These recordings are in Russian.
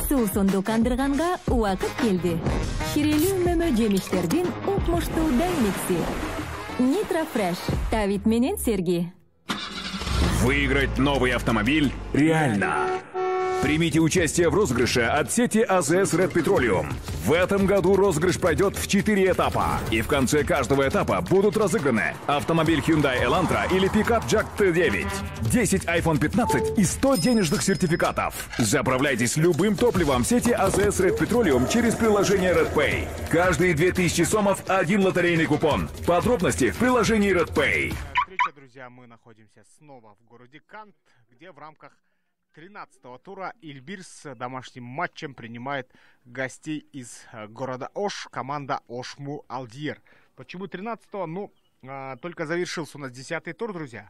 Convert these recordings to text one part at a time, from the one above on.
Суусунду кандырганга убакыт келди. Ширелүү мөмө жемиштердин укмуштуу дайнекси. Нитро Фреш. Давид менен Сергей. Выиграть новый автомобиль реально. Примите участие в розыгрыше от сети АЗС Red Petroleum. В этом году розыгрыш пройдет в 4 этапа. И в конце каждого этапа будут разыграны автомобиль Hyundai Elantra или пикап Jack T9, 10 iPhone 15 и 100 денежных сертификатов. Заправляйтесь любым топливом сети АЗС Red Petroleum через приложение RedPay. Каждые 2000 сомов один лотерейный купон. Подробности в приложении RedPay. Друзья, мы находимся снова в городе Кант, где в рамках 13-го тура Ильбирс домашним матчем принимает гостей из города Ош, команда Ошму Алдьер. Почему 13-го? Ну, только завершился у нас 10-й тур, друзья.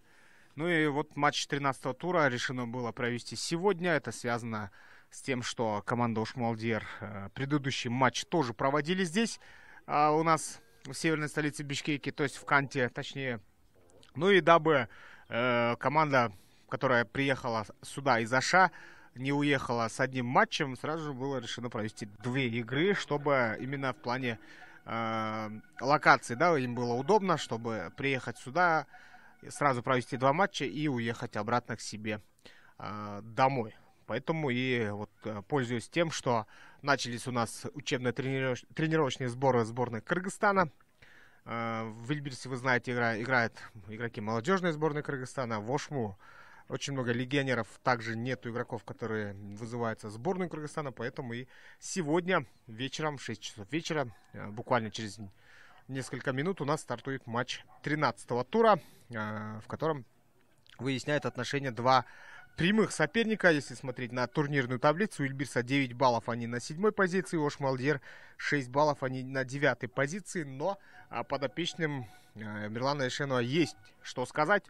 Ну и вот матч 13-го тура решено было провести сегодня. Это связано с тем, что команда Ошму Алдьер предыдущий матч тоже проводили здесь, у нас в северной столице Бишкеке, то есть в Канте, точнее. Ну и дабы команда, которая приехала сюда из Аша, не уехала с одним матчем, сразу же было решено провести 2 игры, чтобы именно в плане локации, да, им было удобно, чтобы приехать сюда, сразу провести 2 матча и уехать обратно к себе домой. Поэтому и вот, пользуясь тем, что начались у нас учебно-тренировочные сборы сборной Кыргызстана. В Ильбирсе, вы знаете, играют игроки молодежной сборной Кыргызстана. В Ошму очень много легионеров. Также нету игроков, которые вызываются в сборную Кыргызстана. Поэтому и сегодня вечером, в 6 часов вечера, буквально через несколько минут, у нас стартует матч 13-го тура, в котором выясняют отношения 2 прямых соперника. Если смотреть на турнирную таблицу, у Ильбирса 9 баллов, они на 7-й позиции, у Ошму Алдьер 6 баллов, они на 9-й позиции. Но подопечным Мирлана Эшенова есть что сказать,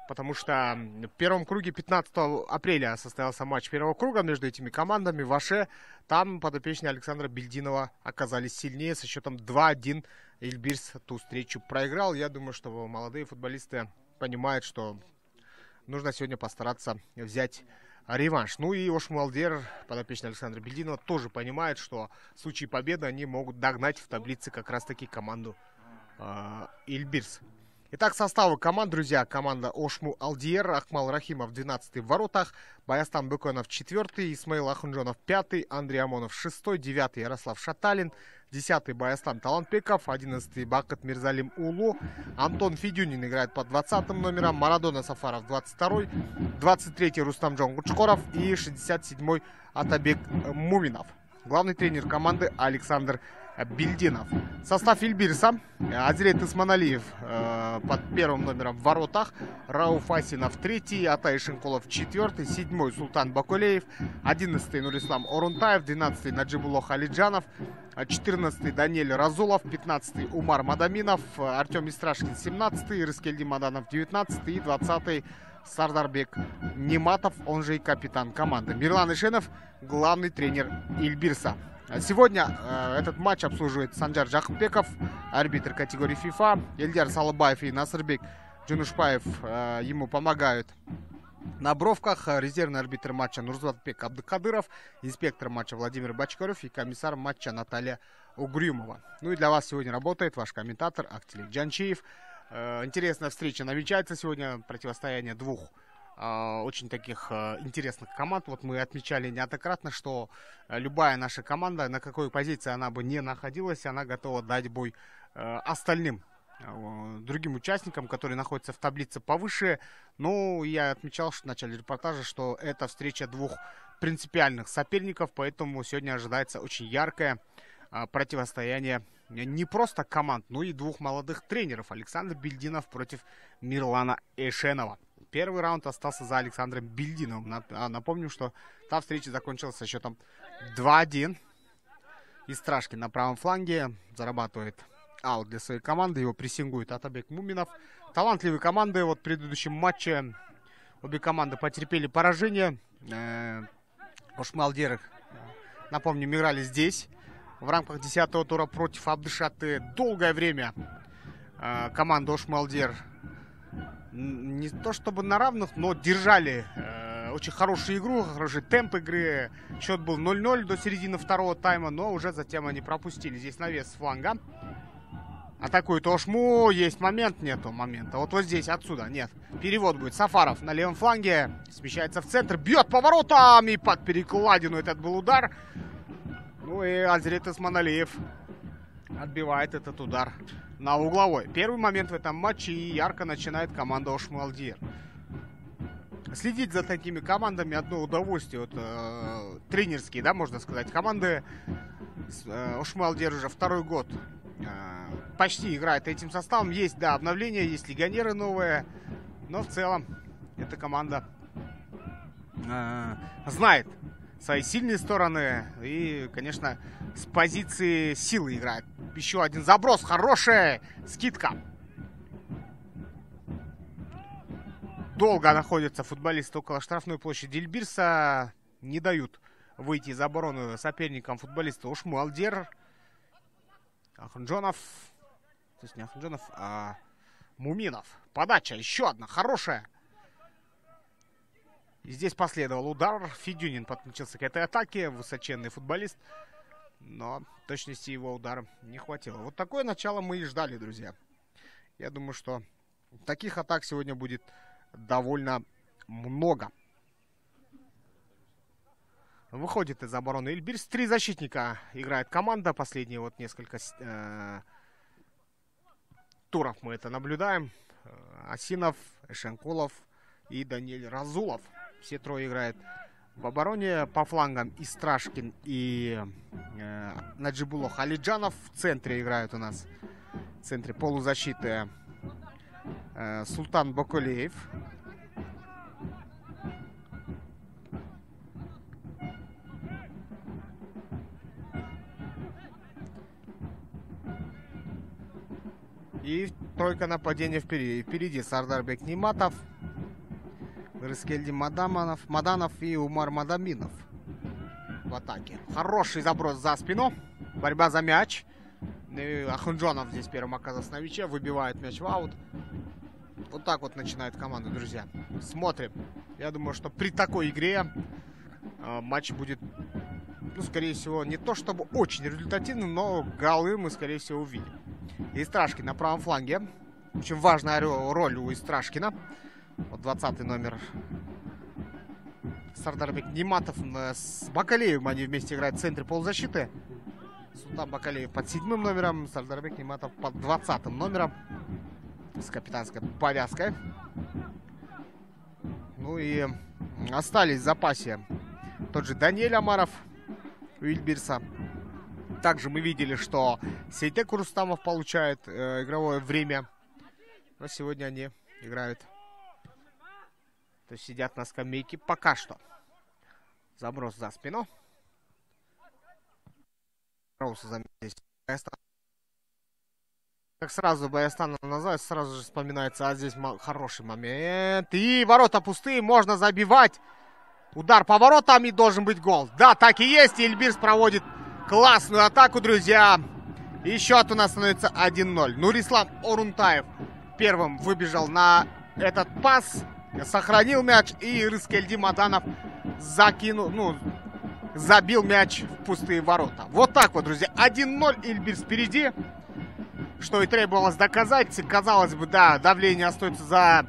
потому что в первом круге 15 апреля состоялся матч первого круга между этими командами в Аше. Там подопечные Александра Бельдинова оказались сильнее со счетом 2-1. Ильбирс ту встречу проиграл. Я думаю, что молодые футболисты понимают, что нужно сегодня постараться взять реванш. Ну и Ошму Алдьер, подопечный Александра Бельдинова, тоже понимает, что в случае победы они могут догнать в таблице как раз-таки команду Ильбирс. Итак, составы команд, друзья. Команда Ошму Алдьер: Ахмал Рахимов 12-й в воротах, Баястан Быконов 4-й, Исмаил Ахунжонов 5-й, Андрей Амонов 6-й, 9-й Ярослав Шаталин, 10-й Баястан Талантбеков, 11-й Бакыт Мирзалим Улу, Антон Федюнин играет под 20-м номером, Марадона Сафаров 22-й, 23-й Рустамджон Гучкоров и 67-й Атабек Муминов. Главный тренер команды Александр Бельдинов. Состав Ильбирса: Адилет Исманалиев под 1-м номером в воротах, Рауф Асинов 3-й, Атай Шинкулов 4-й, 7-й Султан Бакулеев, 11-й Нурислам Орунтаев, 12-й Наджибулло Халиджанов, 14-й Даниэль Разулов, 15-й Умар Мадаминов, Артем Истрашкин 17-й, Рыскельди Маданов 19-й и 20-й Сардарбек Нематов, он же и капитан команды. Мирлан Эшенов — главный тренер Ильбирса. Сегодня этот матч обслуживает Санджар Джахбеков, арбитр категории FIFA. Эльдар Салабаев и Насырбек Джунушпаев ему помогают на бровках. Резервный арбитр матча Нурзатбек Абдыкадыров, инспектор матча Владимир Бачкаров и комиссар матча Наталья Угрюмова. Ну и для вас сегодня работает ваш комментатор Актилик Джанчиев. Интересная встреча намечается сегодня, противостояние 2 очень таких интересных команд. Вот мы отмечали неоднократно, что любая наша команда, на какой позиции она бы не находилась, она готова дать бой остальным другим участникам, которые находятся в таблице повыше. Ну, я отмечал в начале репортажа, что это встреча 2 принципиальных соперников, поэтому сегодня ожидается очень яркое противостояние не просто команд, но и 2 молодых тренеров. Александр Бельдинов против Мирлана Эшенова. Первый раунд остался за Александром Бельдиновым. Напомню, что та встреча закончилась со счетом 2-1. Истрашкин на правом фланге зарабатывает аут для своей команды. Его прессингует Атабек Муминов. Талантливые команды. Вот в предыдущем матче обе команды потерпели поражение. Ошму Алдьер, напомню, играли здесь в рамках 10-го тура против Абдышаты. Долгое время команда Ошму Алдьер не то чтобы на равных, но держали очень хорошую игру, хороший темп игры. Счет был 0-0 до середины второго тайма, но уже затем они пропустили. Здесь навес с фланга. Атакует Ошму, есть момент, нету момента. Вот здесь, отсюда, нет. Перевод будет. Сафаров на левом фланге, смещается в центр, бьет поворотом и под перекладину. Этот был удар. Ну и Азрет Исманалиев отбивает этот удар на угловой. Первый момент в этом матче, и ярко начинает команда Ошму Алдир. Следить за такими командами одно удовольствие. Вот, тренерские, да, можно сказать. Команды Ошму Алдир уже второй год почти играет этим составом. Есть, да, обновления, есть легионеры новые. Но в целом эта команда знает свои сильные стороны. И, конечно, с позиции силы играет. Еще один заброс. Хорошая скидка. Долго находятся футболисты около штрафной площади Эльбирса. Не дают выйти из обороны соперникам футболиста Ошму Алдир. Ахунджонов. То есть не Ахунджонов, а Муминов. Подача еще одна хорошая. И здесь последовал удар. Федюнин подключился к этой атаке. Высоченный футболист. Но точности его удара не хватило. Вот такое начало мы и ждали, друзья. Я думаю, что таких атак сегодня будет довольно много. Выходит из обороны Эльбирс. 3 защитника играет команда. Последние вот несколько туров мы это наблюдаем. Асинов, Эшенкулов и Даниэль Разулов. Все трое играют в обороне. По флангам Истрашкин и Наджибуло Халиджанов. В центре играют у нас. В центре полузащиты Султан Бакулеев. И тройка нападения впереди. Впереди Сардарбек Ниматов, Рыскельди Маданов и Умар Мадаминов в атаке. Хороший заброс за спину. Борьба за мяч. И Ахунджонов здесь первым оказался на мяче. Выбивает мяч в аут. Вот так вот начинает команда, друзья. Смотрим. Я думаю, что при такой игре матч будет, ну, скорее всего, не то чтобы очень результативным, но голы мы, скорее всего, увидим. Истрашкин на правом фланге. Очень важная роль у Истрашкина. Вот 20-й номер. Сардарбек Ниматов с Бакалеевым они вместе играют в центре полузащиты. Султан Бакалеев под 7-м номером. Сардарбек Ниматов под 20-м номером. С капитанской повязкой. Ну и остались в запасе тот же Даниэль Амаров у Эльбирса. Также мы видели, что Сейтек Рустамов получает игровое время. Но сегодня они играют. То есть сидят на скамейке пока что. Заброс за спину. Как сразу Баястана называют, сразу же вспоминается, а здесь хороший момент. И ворота пустые, можно забивать. Удар по воротам и должен быть гол. Да, так и есть. Эльбирс проводит классную атаку, друзья. И счет у нас становится 1-0. Нурислам Орунтаев первым выбежал на этот пас. Сохранил мяч. И Рыскельди Маданов забил мяч в пустые ворота. Вот так вот, друзья. 1-0. Эльбирс впереди. Что и требовалось доказать. Казалось бы, да, давление остается за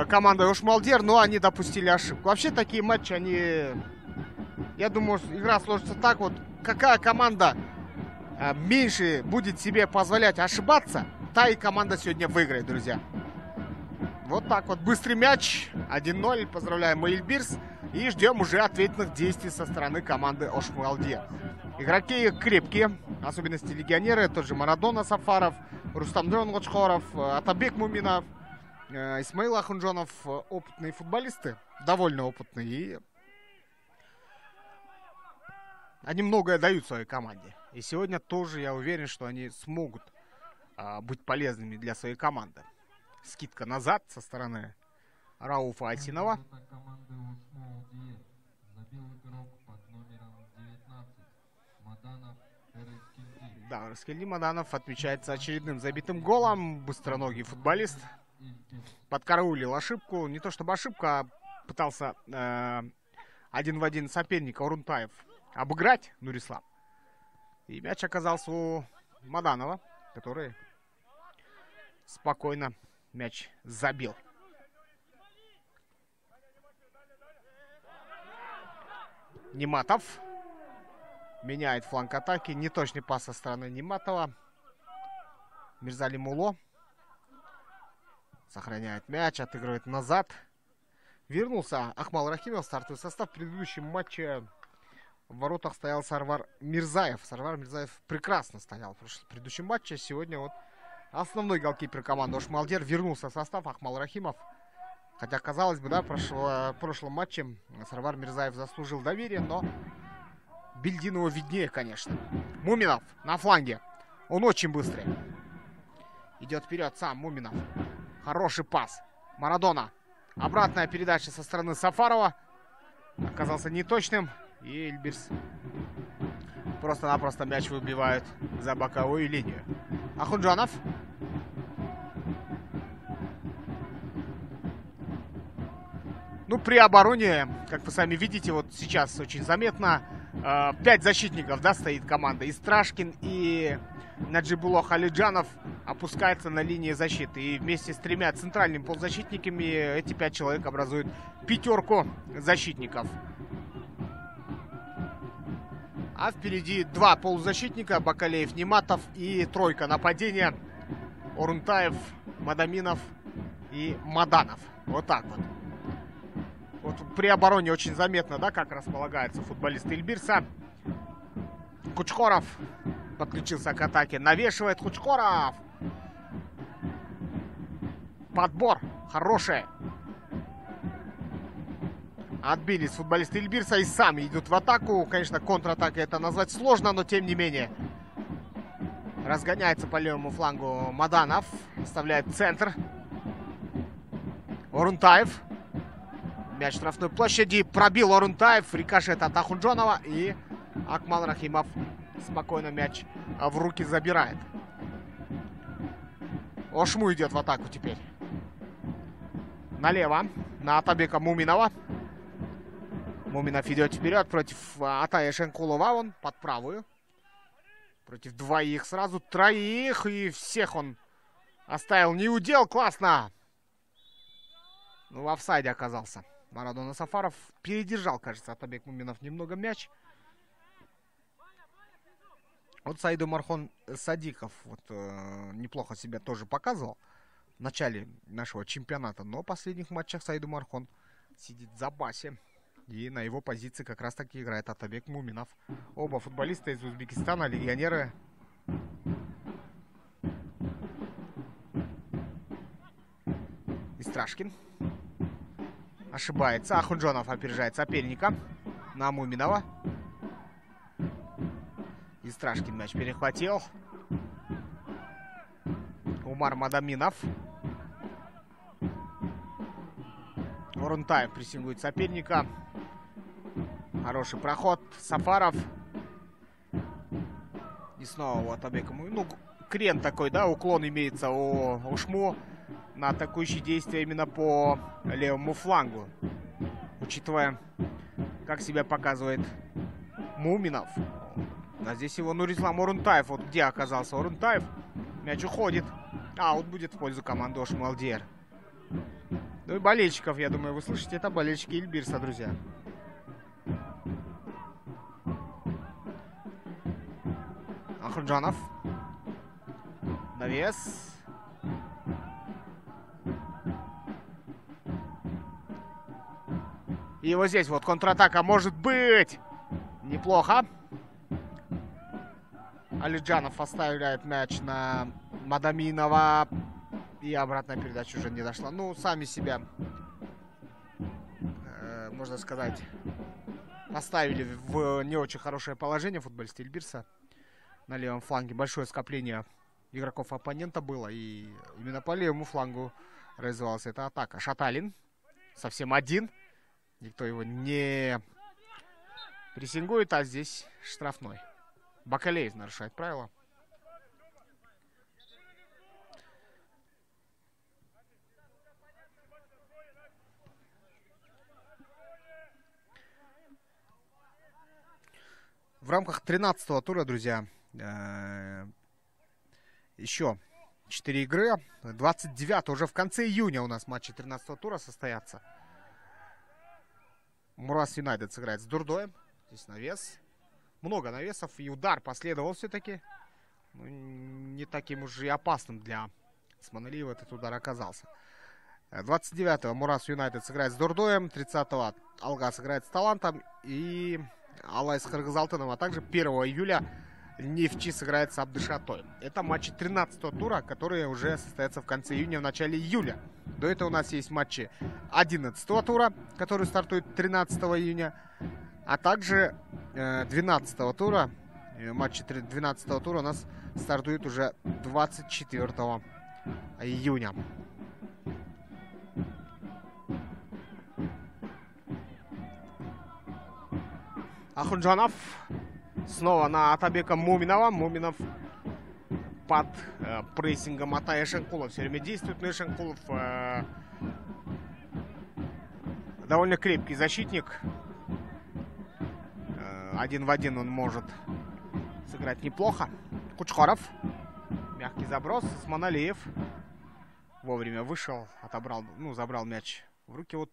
командой Ошму Алдир, но они допустили ошибку. Вообще такие матчи, они... Я думаю, игра сложится так вот. Какая команда меньше будет себе позволять ошибаться, та и команда сегодня выиграет, друзья. Вот так вот. Быстрый мяч. 1-0. Поздравляем Эльбирс. И ждем уже ответных действий со стороны команды Ошму Алдир. Игроки крепкие. Особенности легионеры. Тот же Марадона Сафаров, Рустамджон Лочхоров, Атабек Муминов, Исмаил Ахунджонов. Опытные футболисты. Довольно опытные. И они многое дают своей команде. И сегодня тоже я уверен, что они смогут быть полезными для своей команды. Скидка назад со стороны Рауфа Асинова. Да, Рыскельди Маданов отмечается очередным забитым голом. Быстроногий футболист. Подкараулил ошибку. Не то чтобы ошибка, а пытался один в один соперника Орунтаев обыграть Нурислам. И мяч оказался у Маданова, который спокойно мяч забил. Нематов меняет фланг атаки. Неточный пас со стороны Нематова. Мирзали Муло сохраняет мяч, отыгрывает назад. Вернулся Ахмал Рахимов в стартовый состав. В предыдущем матче в воротах стоял Сарвар Мирзаев. Сарвар Мирзаев прекрасно стоял в предыдущем матче. Сегодня вот основной голкипер команды Ош Малдер вернулся в состав. Ахмал Рахимов. Хотя, казалось бы, да, в прошлом матче Сарвар Мирзаев заслужил доверие, но Бельдинову виднее, конечно. Муминов на фланге. Он очень быстрый. Идет вперед сам Муминов. Хороший пас. Марадона. Обратная передача со стороны Сафарова. Оказался неточным. И Эльбирс просто-напросто мяч выбивают за боковую линию. Ахунджанов. Ну, при обороне, как вы сами видите, вот сейчас очень заметно, 5 защитников, да, стоит команда. И Страшкин, и Наджибуло Халиджанов опускается на линии защиты. И вместе с 3 центральными полузащитниками эти 5 человек образуют пятерку защитников. А впереди 2 полузащитника: Бакалеев, Нематов, и тройка нападения: Орунтаев, Мадаминов и Маданов. Вот так вот. Вот при обороне очень заметно, да, как располагаются футболисты Эльбирса. Кучкоров подключился к атаке. Навешивает Кучкоров. Подбор хороший. Отбились футболисты Эльбирса и сами идут в атаку. Конечно, контратакой это назвать сложно, но тем не менее. Разгоняется по левому флангу Маданов. Оставляет центр. Орунтаев. Мяч в штрафной площади. Пробил Орунтаев. Рикошет от Ахунджонова. И Акмал Рахимов спокойно мяч в руки забирает. Ошму идет в атаку теперь. Налево. На Атабека Муминова. Муминов идет вперед против Атая Шенкулова. Он под правую. Против двоих сразу. Троих. И всех он оставил неудел. Классно. Ну, в офсайде оказался. Марадона Сафаров передержал, кажется, Атабек Муминов немного мяч. Вот Саиду Мархон Садиков вот, неплохо себя тоже показывал в начале нашего чемпионата. Но в последних матчах Саиду Мархон сидит в запасе. И на его позиции как раз таки играет Атабек Муминов. Оба футболиста из Узбекистана, легионеры. Истрашкин. Ошибается. Ахунджонов опережает соперника на Муминова. Истрашкин мяч перехватил. Умар Мадаминов. Орунтаев прессингует соперника. Хороший проход. Сафаров. И снова вот Атабек. Ну, крен такой, да, уклон имеется у Ошму на атакующие действия именно по левому флангу. Учитывая, как себя показывает Муминов. А здесь его Нурислам Орунтаев. Вот где оказался Орунтаев. Мяч уходит. Аут будет в пользу команды Ош Малдер. Ну и болельщиков, я думаю, вы слышите. Это болельщики Эльбирса, друзья. Ахунджанов. Навес. И вот здесь вот контратака может быть. Неплохо. Алиджанов оставляет мяч на Мадаминова. И обратная передача уже не дошла. Ну, сами себя, можно сказать, поставили в не очень хорошее положение футболисты Эльбирса. На левом фланге большое скопление игроков оппонента было. И именно по левому флангу развивалась эта атака. Шаталин совсем один. Никто его не прессингует, а здесь штрафной. Бакалеев нарушает правила. В рамках 13-го тура, друзья, еще 4 игры. 29 уже в конце июня у нас матчи 13-го тура состоятся. Мурас Юнайтед сыграет с Дурдоем. Здесь навес. Много навесов. И удар последовал все-таки. Ну, не таким уж и опасным для Османалиева этот удар оказался. 29-го Мурас Юнайтед сыграет с Дурдоем. 30-го Алга сыграет с Талантом. И Алай с Кыргызалтыном. А также 1 июля Нефчи сыграет с Абдышатой. Это матчи 13-го тура, которые уже состоятся в конце июня, в начале июля. До этого у нас есть матчи 11-го тура, который стартует 13 июня. А также 12-го тура. Матчи 12-го тура у нас стартуют уже 24 июня. Ахунджанов снова на Атабека Муминова. Муминов под прессингом Атая Шенкулов все время действует. Но Шенкулов довольно крепкий защитник. 1 в 1 он может сыграть неплохо. Кучхаров. Мягкий заброс. Османалиев вовремя вышел, отобрал, забрал мяч в руки. Вот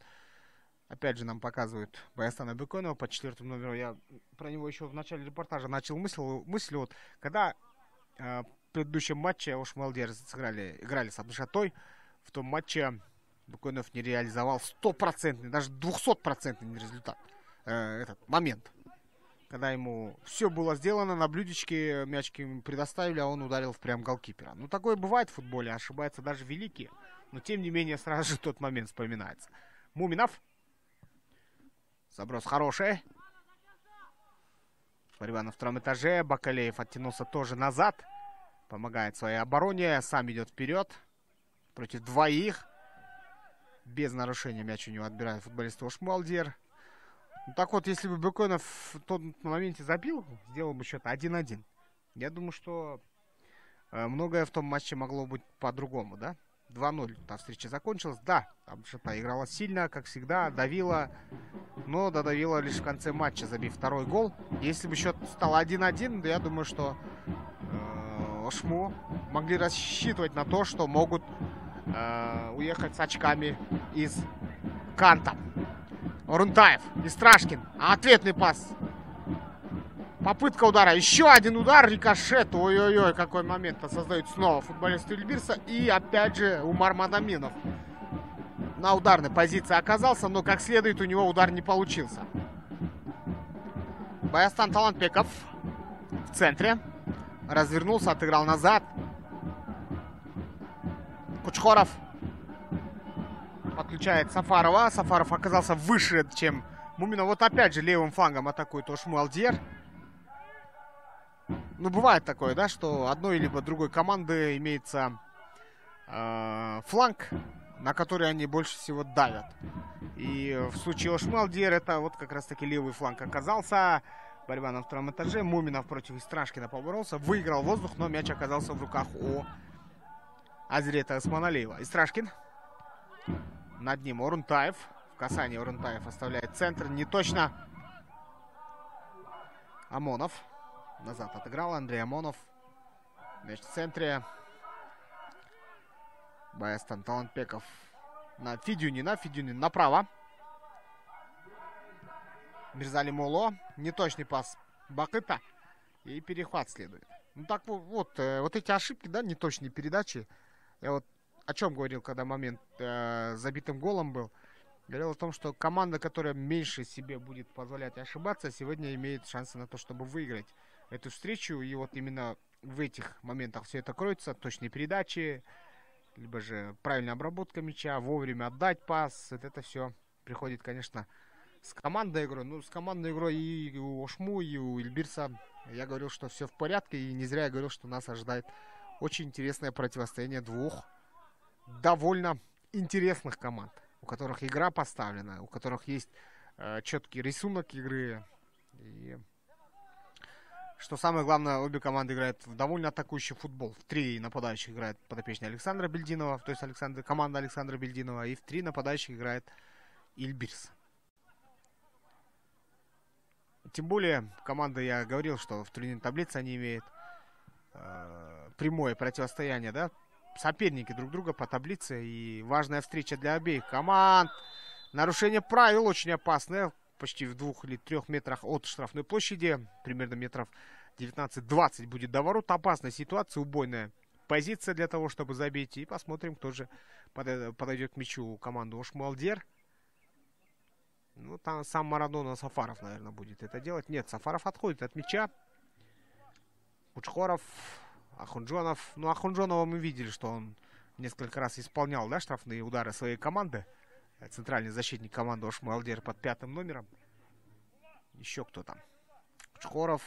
опять же нам показывают Баястана Беконова по 4-му номеру. Я про него еще в начале репортажа начал мысль вот, когда в предыдущем матче Ошмалдер играли с Абдышатой, в том матче Беконов не реализовал 100%, даже 200% результат. Этот момент, когда ему все было сделано, на блюдечке мячики ему предоставили, а он ударил в прям голкипера. Ну, такое бывает в футболе, ошибаются даже великие. Но, тем не менее, сразу же тот момент вспоминается. Муминов. Заброс хороший. Борьба на втором этаже. Бакалеев оттянулся тоже назад. Помогает своей обороне. Сам идет вперед. Против двоих. Без нарушения мяч у него отбирает футболист Ошмалдер. Ну, так вот, если бы Беконов в том моменте забил, сделал бы счет 1-1. Я думаю, что многое в том матче могло быть по-другому, да? 2-0 та встреча закончилась. Да, Абдышата играла сильно, как всегда, давила, но додавила лишь в конце матча, забив второй гол. Если бы счет стал 1-1, то я думаю, что Ошму могли рассчитывать на то, что могут уехать с очками из Канта. Орунтаев, Истрашкин, ответный пас. Попытка удара, еще один удар, рикошет. Ой-ой-ой, какой момент создают снова футболисты Эльбирса. И опять же Умар Мадаминов на ударной позиции оказался, но как следует у него удар не получился. Баястан Талантбеков в центре. Развернулся, отыграл назад. Кучхоров подключает Сафарова. Сафаров оказался выше, чем Муминов. Вот опять же левым флангом атакует Ошмалдер. Ну, бывает такое, да, что одной либо другой команды имеется фланг, на который они больше всего давят. И в случае Ошмалдер это вот как раз таки левый фланг оказался. Борьба на втором этаже. Муминов против Истрашкина поборолся. Выиграл воздух, но мяч оказался в руках у Азирета Османалиева. Истрашкин. Над ним Орунтаев. В касании Орунтаев оставляет центр. Не точно. Амонов. Назад отыграл Андрей Амонов. Мяч в центре. Баястан Талантбеков на Фидюнина. Фидюнин направо. Мирзали Моло. Неточный пас Бакыта. И перехват следует. Ну так вот эти ошибки, да, неточные передачи. Я вот о чем говорил, когда момент забитым голом был. Говорил о том, что команда, которая меньше себе будет позволять ошибаться, сегодня имеет шансы на то, чтобы выиграть эту встречу. И вот именно в этих моментах все это кроется. Точные передачи, либо же правильная обработка мяча, вовремя отдать пас. Это все приходит, конечно, с командной игрой. Ну, с командной игрой и у Ошму, и у Эльбирса я говорил, что все в порядке. И не зря я говорил, что нас ожидает очень интересное противостояние двух довольно интересных команд, у которых игра поставлена, у которых есть четкий рисунок игры. И что самое главное, обе команды играют в довольно атакующий футбол. В 3 нападающих играет подопечный Александра Бельдинова, то есть команда Александра Бельдинова, и в 3 нападающих играет Эльбирс. тем более, команда, я говорил, что в турнирной таблице они имеют прямое противостояние, да? Соперники друг друга по таблице. И важная встреча для обеих команд. Нарушение правил очень опасное. Почти в 2 или 3 метрах от штрафной площади. Примерно метров 19-20 будет до ворот. Опасная ситуация, убойная позиция для того, чтобы забить. И посмотрим, кто же подойдет к мячу команду Ош Молдер. Ну, там сам Марадона Сафаров, наверное, будет это делать. Нет, Сафаров отходит от мяча. Учхоров, Ахунджонов. Ну, Ахунджонова мы видели, что он несколько раз исполнял, да, штрафные удары своей команды. Центральный защитник команды Ош Молдер под 5 номером. Еще кто там? Учхоров.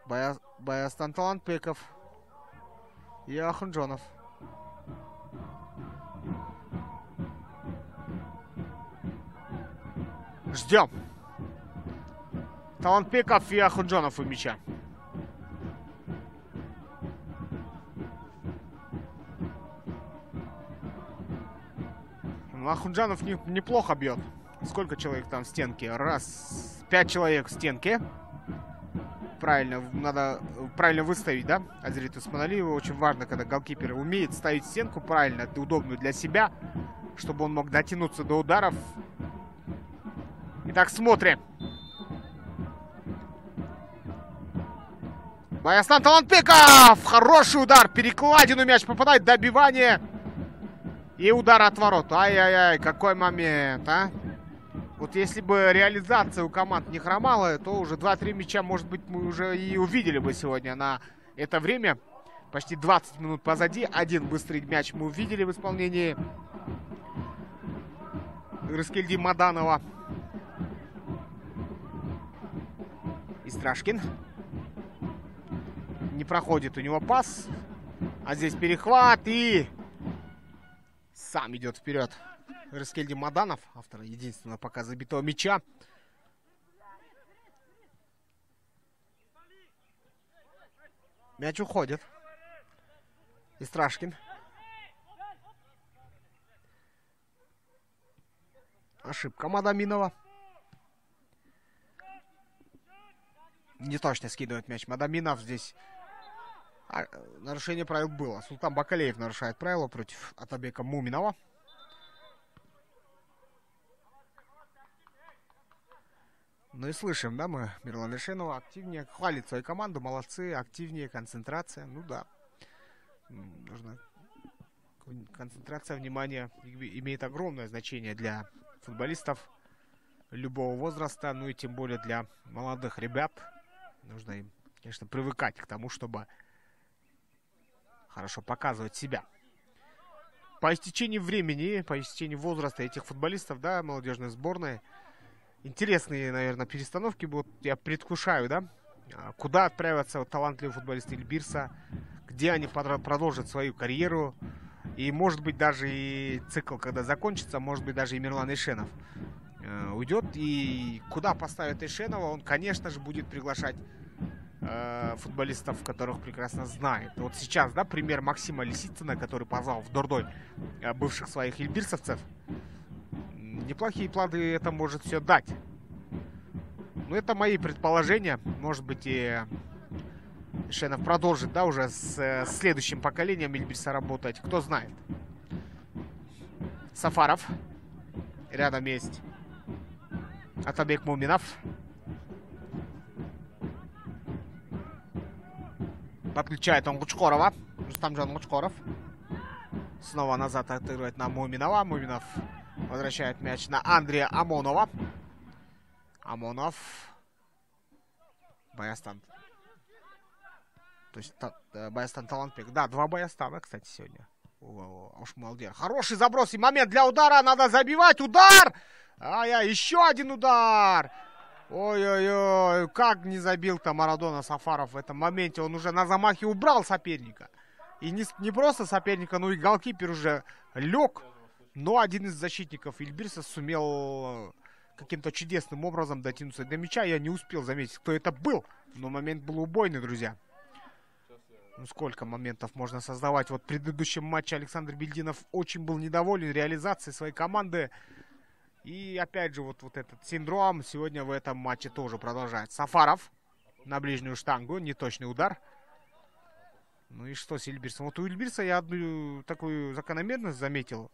Баястан Талантбеков. И Ахунджонов. Ждем. Талантбеков и Ахунджонов у мяча. Ну, Ахунджанов неплохо бьет. Сколько человек там в стенке? 5 человек в стенке. Правильно, надо правильно выставить, да? Азрит Усманалиева. Очень важно, когда голкипер умеет ставить стенку правильно, удобную для себя, чтобы он мог дотянуться до ударов. Итак, смотрим. Баястан Талантбеков! Хороший удар. Перекладину мяч попадает. Добивание. И удар от ворот. Ай-яй-яй, какой момент, а? Вот если бы реализация у команд не хромала, то уже 2-3 мяча, может быть, мы уже и увидели бы сегодня на это время. Почти 20 минут позади. Один быстрый мяч мы увидели в исполнении Рыскельди Маданова. Истрашкин. Не проходит у него пас. А здесь перехват и... Сам идет вперед Рыскельди Маданов, автор единственного пока забитого мяча. Мяч уходит. Истрашкин. Ошибка Мадаминова. Не точно скидывает мяч Мадаминов. Здесь нарушение правил было. Султан Бакалеев нарушает правила против Атабека Муминова. Ну и слышим, да, мы Мирлан Ишенова активнее. Хвалит свою команду, молодцы, активнее, концентрация. Ну да. Нужно... Концентрация внимания имеет огромное значение для футболистов любого возраста. Ну и тем более для молодых ребят. Нужно им, конечно, привыкать к тому, чтобы хорошо показывать себя. По истечении времени, по истечении возраста этих футболистов, да, молодежной сборной, интересные, наверное, перестановки будут. Я предвкушаю, да, куда отправятся талантливые футболисты Эльбирса, где они продолжат свою карьеру. И, может быть, даже и цикл, когда закончится, может быть, даже и Мирлан Ишенов уйдет. И куда поставят Ишенова, он, конечно же, будет приглашать футболистов, которых прекрасно знает. Вот сейчас, да, пример Максима Лисицына, который позвал в Дордой бывших своих эльбирсовцев. Неплохие плоды это может все дать. Но это мои предположения. Может быть, и Ишенов продолжит, да, уже с следующим поколением Эльбирса работать. Кто знает. Сафаров. Рядом есть Атабек Муминов. Подключает он Гучкорова. Рустамжан Гучкоров. Снова назад отыгрывает на Муминова. Муминов возвращает мяч на Андрея Амонова. Амонов. Баястан. То есть Баястан Талантбек. Да, 2 Баястана, кстати, сегодня. Ош Молдер. Хороший заброс и момент для удара. Надо забивать. Удар! Еще один удар! Ой-ой-ой, как не забил-то Марадона Сафаров в этом моменте. Он уже на замахе убрал соперника. И не просто соперника, но и голкипер уже лег. Но один из защитников Эльбирса сумел каким-то чудесным образом дотянуться до мяча. Я не успел заметить, кто это был. Но момент был убойный, друзья. Ну, сколько моментов можно создавать. Вот в предыдущем матче Александр Бельдинов очень был недоволен реализацией своей команды. И опять же, вот этот синдром сегодня в этом матче тоже продолжается. Сафаров на ближнюю штангу, неточный удар. Ну и что с Ильбирсом? Вот у Ильбирса я одну такую закономерность заметил.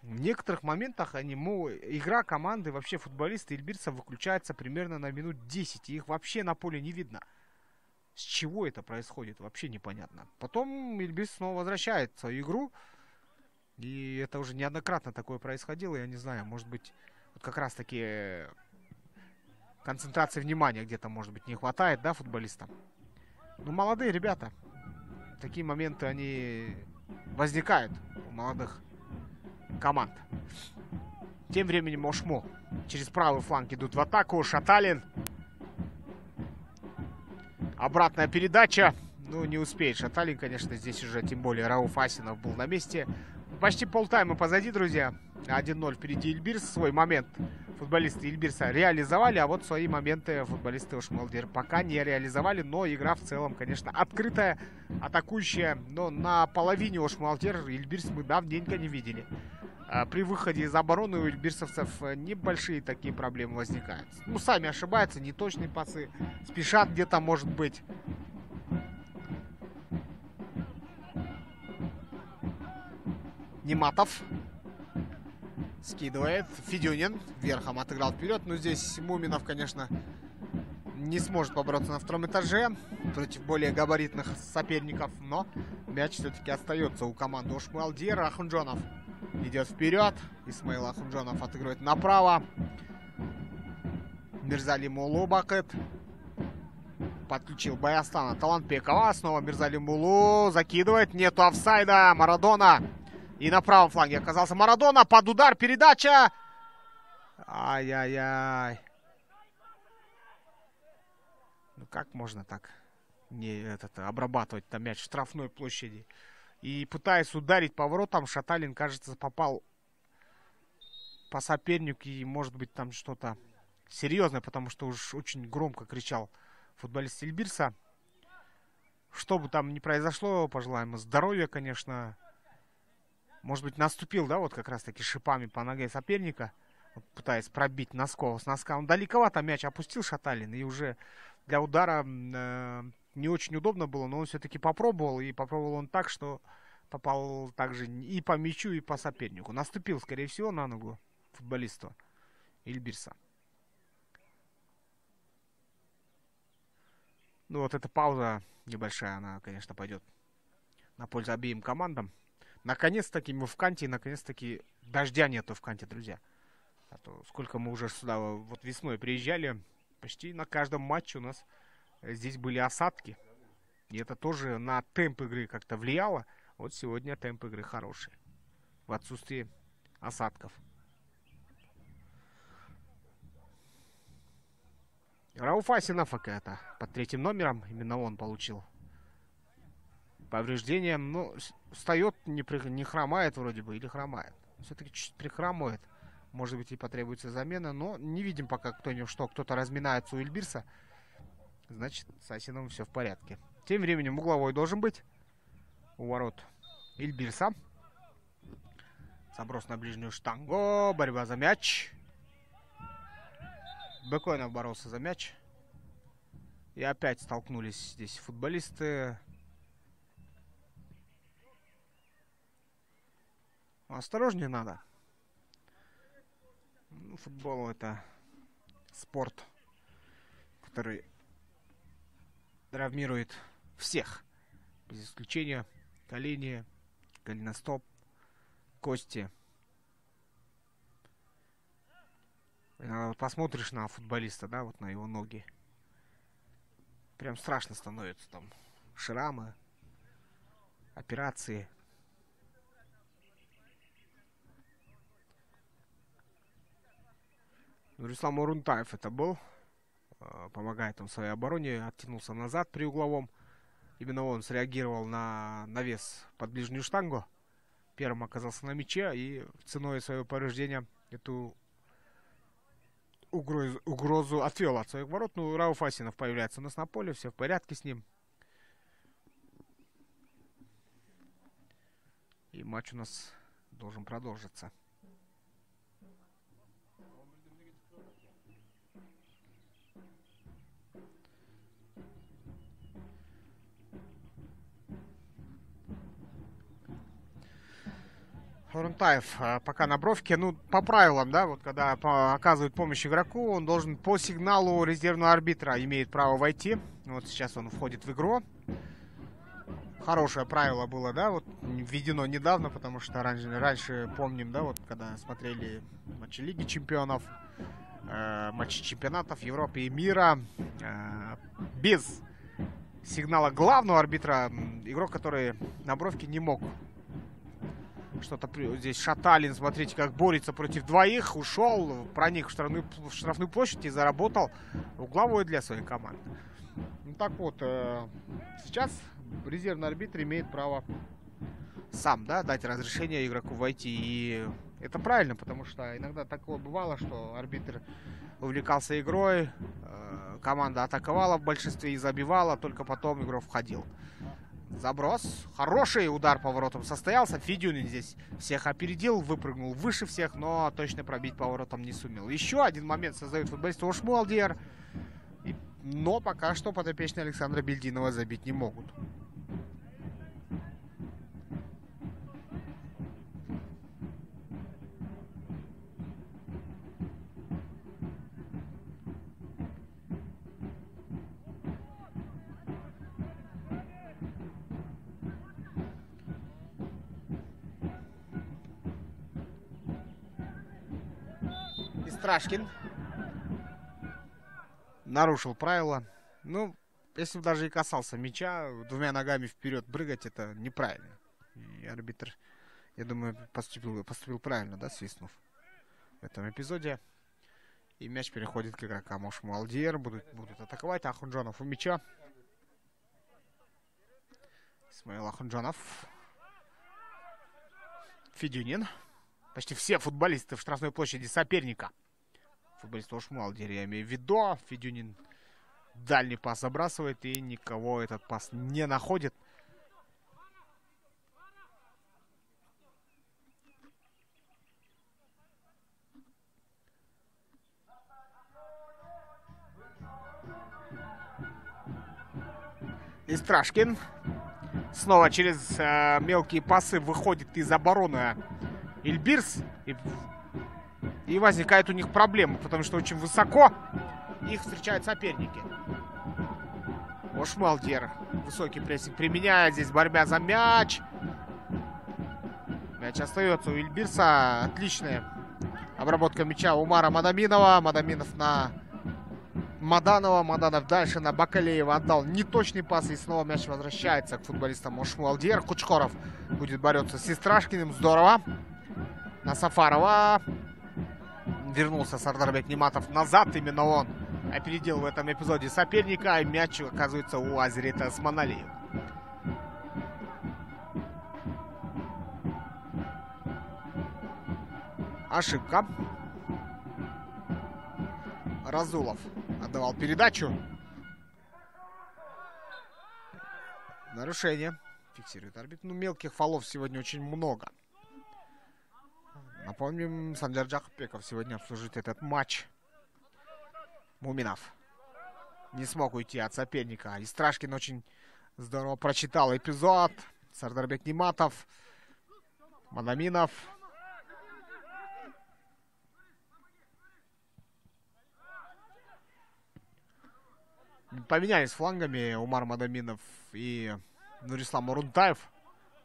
В некоторых моментах игра команды, вообще футболисты Ильбирса выключается примерно на минут 10. И их вообще на поле не видно. С чего это происходит, вообще непонятно. Потом Ильбирс снова возвращает свою игру. И это уже неоднократно такое происходило. Я не знаю, может быть, вот как раз таки концентрации внимания где-то, может быть, не хватает, да, футболистам. Ну, молодые ребята. Такие моменты, они возникают у молодых команд. Тем временем Ошмо через правый фланг идут в атаку. Шаталин. Обратная передача. Ну, не успеет Шаталин, конечно, здесь уже, тем более, Рауф Асинов был на месте. Почти полтайма позади, друзья. 1-0 впереди Ильбирс. Свой момент футболисты Ильбирса реализовали, а вот свои моменты футболисты Ошмолдир пока не реализовали. Но игра в целом, конечно, открытая, атакующая. Но на половине Ошмолдир Ильбирс мы давненько не видели. При выходе из обороны у ильбирсовцев небольшие такие проблемы возникают. Ну, сами ошибаются, неточные пасы, спешат где-то, может быть. Нематов скидывает. Федюнин верхом отыграл вперед. Но здесь Муминов, конечно, не сможет побороться на втором этаже против более габаритных соперников. Но мяч все-таки остается у команды Ошмолдир. Ахунжонов идет вперед. Исмаил Ахунжонов отыгрывает направо. Мирзалимулу Бакет подключил Баястана. Талантбекова. Снова Мирзалимулу закидывает. Нету офсайда. Марадона. И на правом фланге оказался Марадона. Под удар. Передача. Ай-яй-яй. Ну как можно так обрабатывать там мяч в штрафной площади? И пытаясь ударить по воротам, Шаталин, кажется, попал по сопернику. И может быть там что-то серьезное, потому что уж очень громко кричал футболист Ильбирса. Что бы там ни произошло, пожелаем ему здоровья, конечно. Может быть, наступил, да, вот как раз-таки шипами по ноге соперника, вот, пытаясь пробить с носка. Он далековато мяч опустил Шаталин, и уже для удара не очень удобно было, но он все-таки попробовал, и попробовал он так, что попал также и по мячу, и по сопернику. Наступил, скорее всего, на ногу футболисту Ильбирса. Ну вот эта пауза небольшая, она, конечно, пойдет на пользу обеим командам. Наконец-таки мы в Канте, и наконец-таки дождя нету в Канте, друзья. А то сколько мы уже сюда вот весной приезжали, почти на каждом матче у нас здесь были осадки. И это тоже на темп игры как-то влияло. Вот сегодня темп игры хороший. В отсутствии осадков. Рауф Асинов это под 3 номером. Именно он получил повреждение. Ну, встает, не хромает вроде бы, или хромает. Все-таки чуть прихрамывает. Может быть, и потребуется замена. Но не видим пока, кто-то разминается у Ильбирса. Значит, с Асиновым все в порядке. Тем временем угловой должен быть у ворот Ильбирса. Заброс на ближнюю штангу. Борьба за мяч. Бекоинов боролся за мяч. И опять столкнулись здесь футболисты. Осторожнее надо. Ну, футбол это спорт, который травмирует всех. Без исключения колени, голеностоп, кости. Вот посмотришь на футболиста, да, вот на его ноги. Прям страшно становится. Там шрамы, операции. Руслан Мурунтаев это был. Помогает он в своей обороне. Оттянулся назад при угловом. Именно он среагировал на навес под ближнюю штангу. Первым оказался на мяче. И ценой своего повреждения эту угрозу отвел от своих ворот. Ну, Рауф Асинов появляется у нас на поле. Все в порядке с ним. И матч у нас должен продолжиться. Урунтаев пока на бровке. Ну, по правилам, да, вот когда оказывает помощь игроку, он должен по сигналу резервного арбитра имеет право войти. Вот сейчас он входит в игру. Хорошее правило было, да, вот введено недавно, потому что раньше помним, да, вот когда смотрели матчи Лиги Чемпионов, матчи чемпионатов Европы и мира, без сигнала главного арбитра игрок, который на бровке, не мог. Что-то здесь Шаталин, смотрите, как борется против двоих, ушел, проник в штрафную площадь и заработал угловой для своей команды. Ну так вот, сейчас резервный арбитр имеет право сам, да, дать разрешение игроку войти. И это правильно, потому что иногда такое бывало, что арбитр увлекался игрой, команда атаковала в большинстве и забивала, только потом игрок входил. Заброс. Хороший удар по воротам состоялся. Федюнин здесь всех опередил, выпрыгнул выше всех, но точно пробить по воротам не сумел. Еще один момент создает футболист Ошму Алдиер. Но пока что подопечные Александра Бельдинова забить не могут. Страшкин нарушил правила. Ну, если бы даже и касался мяча, двумя ногами вперед прыгать, это неправильно. И арбитр, я думаю, поступил правильно, да, свистнув в этом эпизоде. И мяч переходит к игрокам Ошму Алдиер. Будут атаковать. Ахунджонов у мяча. Исмаил Ахунджонов. Федюнин. Почти все футболисты в штрафной площади соперника. Футболист Ошму Алдиер, я имею в виду. Федюнин дальний пас забрасывает, и никого этот пас не находит. И Страшкин снова через мелкие пасы выходит из обороны Ильбирс. И возникает у них проблема, потому что очень высоко их встречают соперники. Ошму Алдиер высокий прессинг применяет. Здесь борьба за мяч. Мяч остается у Ильбирса. Отличная обработка мяча Умара Мадаминова. Мадаминов на Маданова. Маданов дальше на Бакалеева отдал неточный пас. И снова мяч возвращается к футболистам Ошму Алдиер. Кучкоров будет бороться с Истрашкиным. Здорово. На Сафарова. Вернулся Сардарбек Ниматов назад. Именно он опередил в этом эпизоде соперника. И мяч оказывается у Азирита Османалиева. Ошибка. Разулов отдавал передачу. Нарушение. Фиксирует арбитр. Ну, мелких фолов сегодня очень много. Напомним, Санжар Джахапбеков сегодня обслужит этот матч. Муминов не смог уйти от соперника. Истрашкин очень здорово прочитал эпизод. Сардарбек Ниматов. Мадаминов. Поменялись флангами Умар Мадаминов и Нурислам Урунтаев.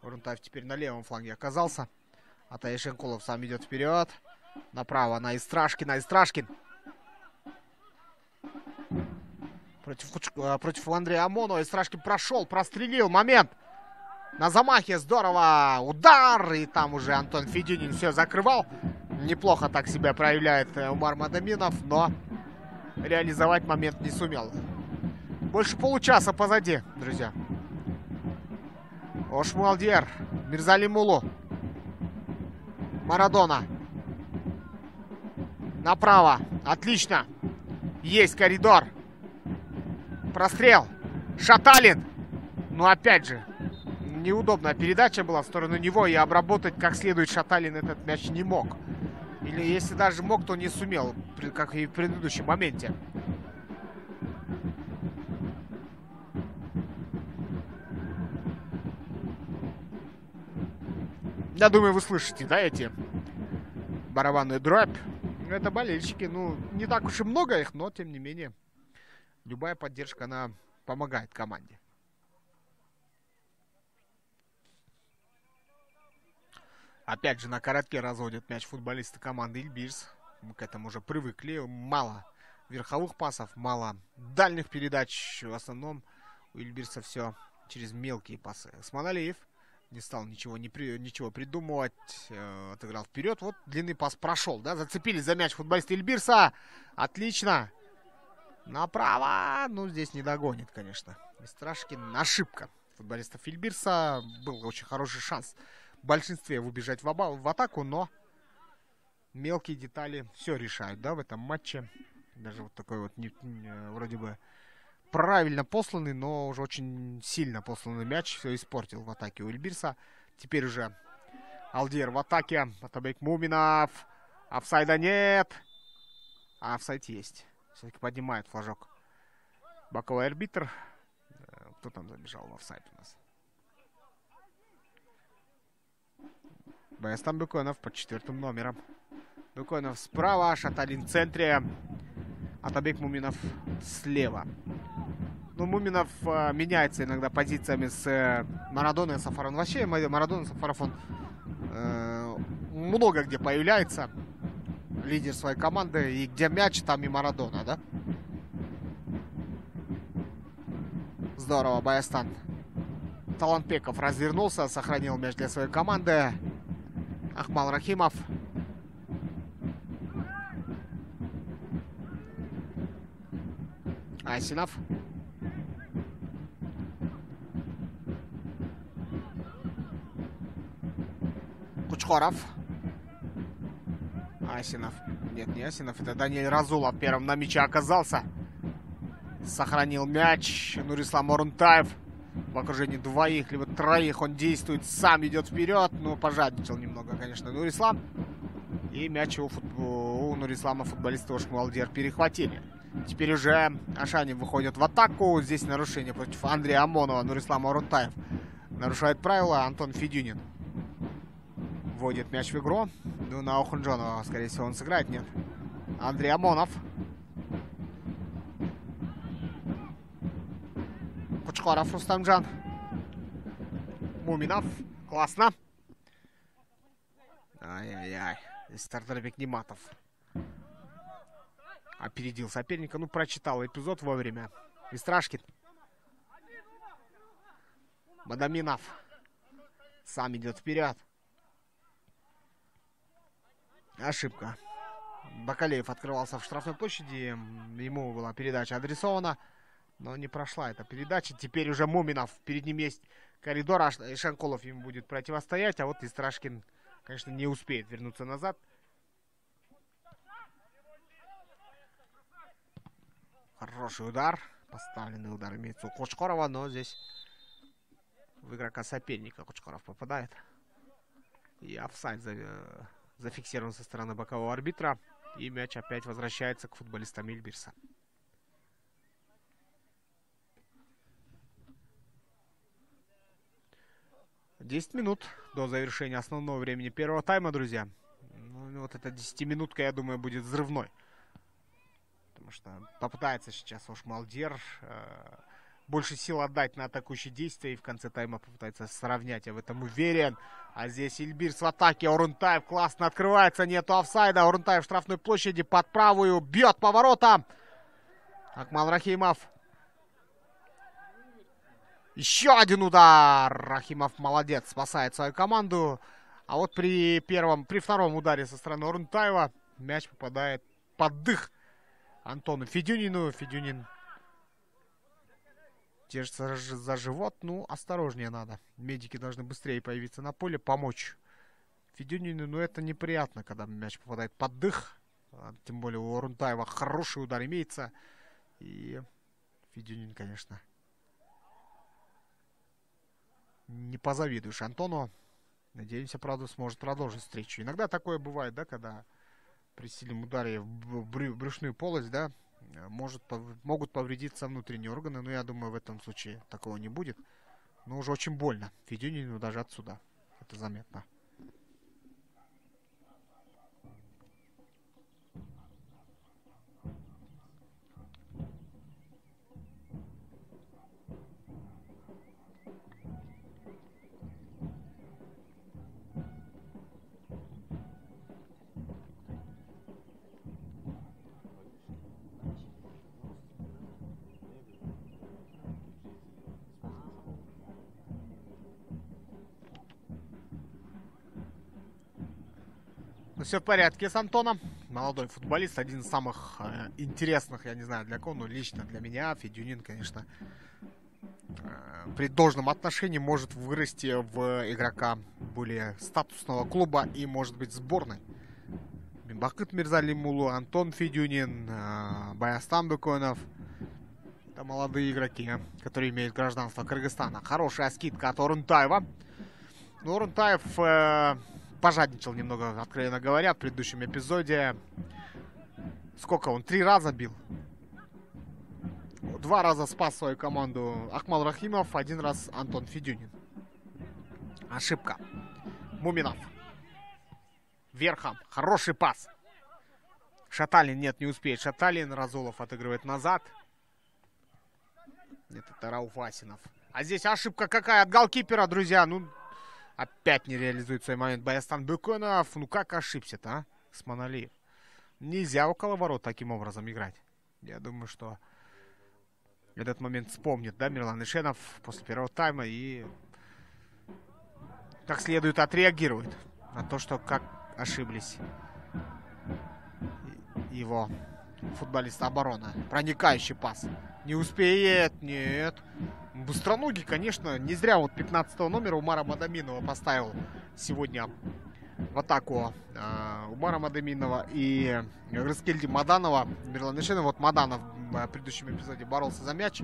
Урунтаев теперь на левом фланге оказался. Атай Шенкулов сам идет вперед. Направо на Истрашкина. Истрашкин. Против Андрея Омонова. Истрашкин прошел, прострелил. Момент. На замахе. Здорово. Удар. И там уже Антон Федюнин все закрывал. Неплохо так себя проявляет Умар Мадаминов. Но реализовать момент не сумел. Больше получаса позади, друзья. Ошму Алдиер. Мирзалимулу. Марадона. Направо. Отлично. Есть коридор. Прострел. Шаталин. Ну, опять же, неудобная передача была в сторону него. И обработать как следует Шаталин этот мяч не мог. Или если даже мог, то не сумел. Как и в предыдущем моменте. Я думаю, вы слышите, да, эти барабанные дробь. Это болельщики, ну, не так уж и много их, но, тем не менее, любая поддержка, она помогает команде. Опять же, на коротке разводят мяч футболисты команды Ильбирс. Мы к этому уже привыкли. Мало верховых пасов, мало дальних передач. В основном у Ильбирса все через мелкие пасы. Османалиев не стал ничего придумывать. Отыграл вперед. Вот длинный пас прошел, да? Зацепились за мяч футболисты Ильбирса. Отлично. Направо. Ну, здесь не догонит, конечно. Мистрашкин. Ошибка футболистов Ильбирса. Был очень хороший шанс в большинстве убежать в атаку, но мелкие детали все решают, да, в этом матче. Даже вот такой вот вроде бы правильно посланный, но уже очень сильно посланный мяч все испортил в атаке у Ильбирса. Теперь уже Алдир в атаке. Атабек Муминов. Офсайда нет. А офсайд есть. Все-таки поднимает флажок боковой арбитр. Кто там забежал в офсайд у нас? Баястан Быконов под 4 номером. Быконов справа, Шаталин в центре. Атабек Муминов слева. Ну, Муминов меняется иногда позициями с Марадоной и Сафаром. Вообще, Марадона и Сафаров, он много где появляется. Лидер своей команды. И где мяч, там и Марадона, да? Здорово, Баястан. Талантбеков развернулся, сохранил мяч для своей команды. Ахмал Рахимов. Айсинов. Кучкоров. Айсинов. Нет, не Айсинов. Это Даниэль Разулов первым на мяче оказался. Сохранил мяч. Нурислам Орунтаев. В окружении двоих, либо троих он действует, сам идет вперед. Ну, пожадничал немного, конечно, Нурислам. И мяч у Нурислама футболисты Ошму Алдир перехватили. Теперь уже Ашанин выходит в атаку. Здесь нарушение против Андрея Амонова. Нурислам Орунтаев нарушает правила. Антон Федюнин вводит мяч в игру. Ну, на Охунджонова, скорее всего, он сыграет, нет. Андрей Амонов. Кучкоров Рустамджан. Муминов. Классно. Ай-яй-яй. Здесь Стартарбек Нематов опередил соперника. Ну, прочитал эпизод вовремя. Мистрашкин. Мадаминов. Сам идет вперед. Ошибка. Бакалеев открывался в штрафной площади. Ему была передача адресована. Но не прошла эта передача. Теперь уже Муминов. Перед ним есть коридор. А Шанколов ему будет противостоять. А вот Истрашкин, конечно, не успеет вернуться назад. Хороший удар. Поставленный удар имеется у Кучкорова. Но здесь в игрока соперника Кучкоров попадает. И офсайд зафиксирован со стороны бокового арбитра. И мяч опять возвращается к футболистам Ильбирса. Десять минут до завершения основного времени первого тайма, друзья. Ну, вот эта 10-минутка, я думаю, будет взрывной. Потому что попытается сейчас Ошму Алдир больше сил отдать на атакующие действия. И в конце тайма попытается сравнять. Я в этом уверен. А здесь Ильбирс в атаке. Орунтаев классно открывается. Нету офсайда. Орунтаев в штрафной площади под правую. Бьет по воротам. Акмал Рахимов. Еще один удар. Рахимов молодец. Спасает свою команду. А вот при втором ударе со стороны Орунтаева мяч попадает под дых Антону Федюнину. Федюнин держится за живот. Ну, осторожнее надо. Медики должны быстрее появиться на поле, помочь Федюнину. Но это неприятно, когда мяч попадает под дых. Тем более у Орунтаева хороший удар имеется. И Федюнин, конечно, не позавидуешь Антону. Надеемся, правда, сможет продолжить встречу. Иногда такое бывает, да, когда при сильном ударе в брюшную полость, да, могут повредиться внутренние органы. Но я думаю, в этом случае такого не будет. Но уже очень больно Федюнину даже отсюда. Это заметно. Все в порядке с Антоном. Молодой футболист, один из самых интересных, я не знаю для кого, но лично для меня. Федюнин, конечно, при должном отношении может вырасти в игрока более статусного клуба и, может быть, сборной. Бакыт Мирзалимулу, Антон Федюнин, Баястан Быконов. Это молодые игроки, которые имеют гражданство Кыргызстана. Хорошая скидка от Орунтаева. Но Орунтаев пожадничал немного, откровенно говоря, в предыдущем эпизоде. Сколько он? 3 раза бил. 2 раза спас свою команду Акмал Рахимов, 1 раз Антон Федюнин. Ошибка. Муминов. Верхом. Хороший пас. Шаталин, нет, не успеет. Шаталин. Разулов отыгрывает назад. Нет, это Рауф Асинов. А здесь ошибка какая от голкипера, друзья. Ну, опять не реализует свой момент Баястан Быконов. Ну, как ошибся-то, а? Сманалиев. Нельзя около ворот таким образом играть. Я думаю, что этот момент вспомнит, да, Мирлан Ишенов после первого тайма и как следует отреагирует на то, что как ошиблись его футболист обороны. Проникающий пас. Не успеет, нет. Быстроногий, конечно, не зря вот 15 номера Умара Мадаминова поставил сегодня в атаку Умара Мадаминова и Рыскельди Маданова. Мирлан Ишенов, вот Маданов в предыдущем эпизоде боролся за мяч.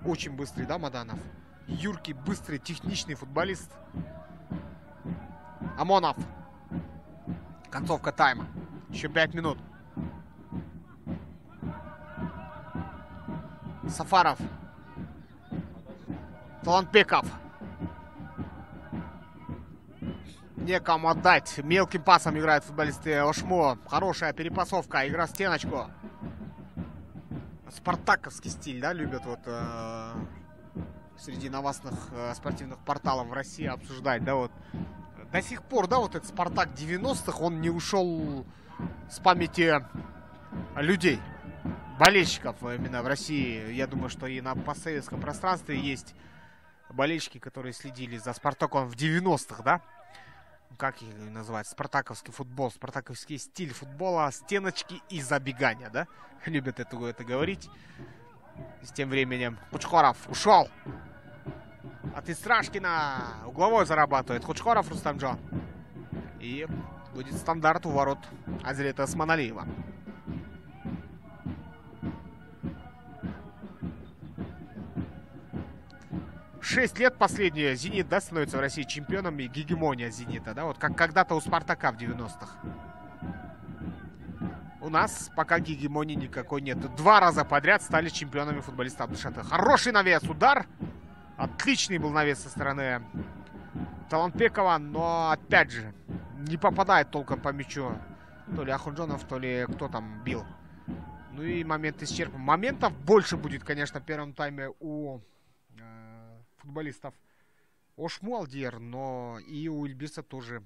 Очень быстрый, да, Маданов? Юркий, быстрый, техничный футболист. Амонов. Концовка тайма. Еще 5 минут. Сафаров. Талантбеков. Некому отдать. Мелким пасом играют футболисты Ошмо. Хорошая перепасовка. Игра в стеночку. Спартаковский стиль, да, любят вот среди новостных спортивных порталов в России обсуждать, да, вот. До сих пор, да, вот этот Спартак 90-х, он не ушел с памяти людей, болельщиков именно в России. Я думаю, что и на постсоветском пространстве есть болельщики, которые следили за Спартаком в 90-х, да? Как их называть? Спартаковский футбол, спартаковский стиль футбола, стеночки и забегания, да? Любят это говорить. С тем временем Кучкоров ушел. От Истрашкина угловой зарабатывает Кучкоров Рустамджон. И будет стандарт у ворот Азрета Османалиева. Шесть лет последние Зенит, да, становится в России чемпионом, и гегемония Зенита, да, вот как когда-то у Спартака в 90-х. У нас пока гегемонии никакой нет. 2 раза подряд стали чемпионами футболисты Абдушата. Хороший навес, удар. Отличный был навес со стороны Талантбекова, но опять же не попадает толком по мячу. То ли Ахунджонов, то ли кто там бил. Ну и момент исчерпан. Моментов больше будет, конечно, в первом тайме у футболистов Ошму Алдиер, но и у Ильбирса тоже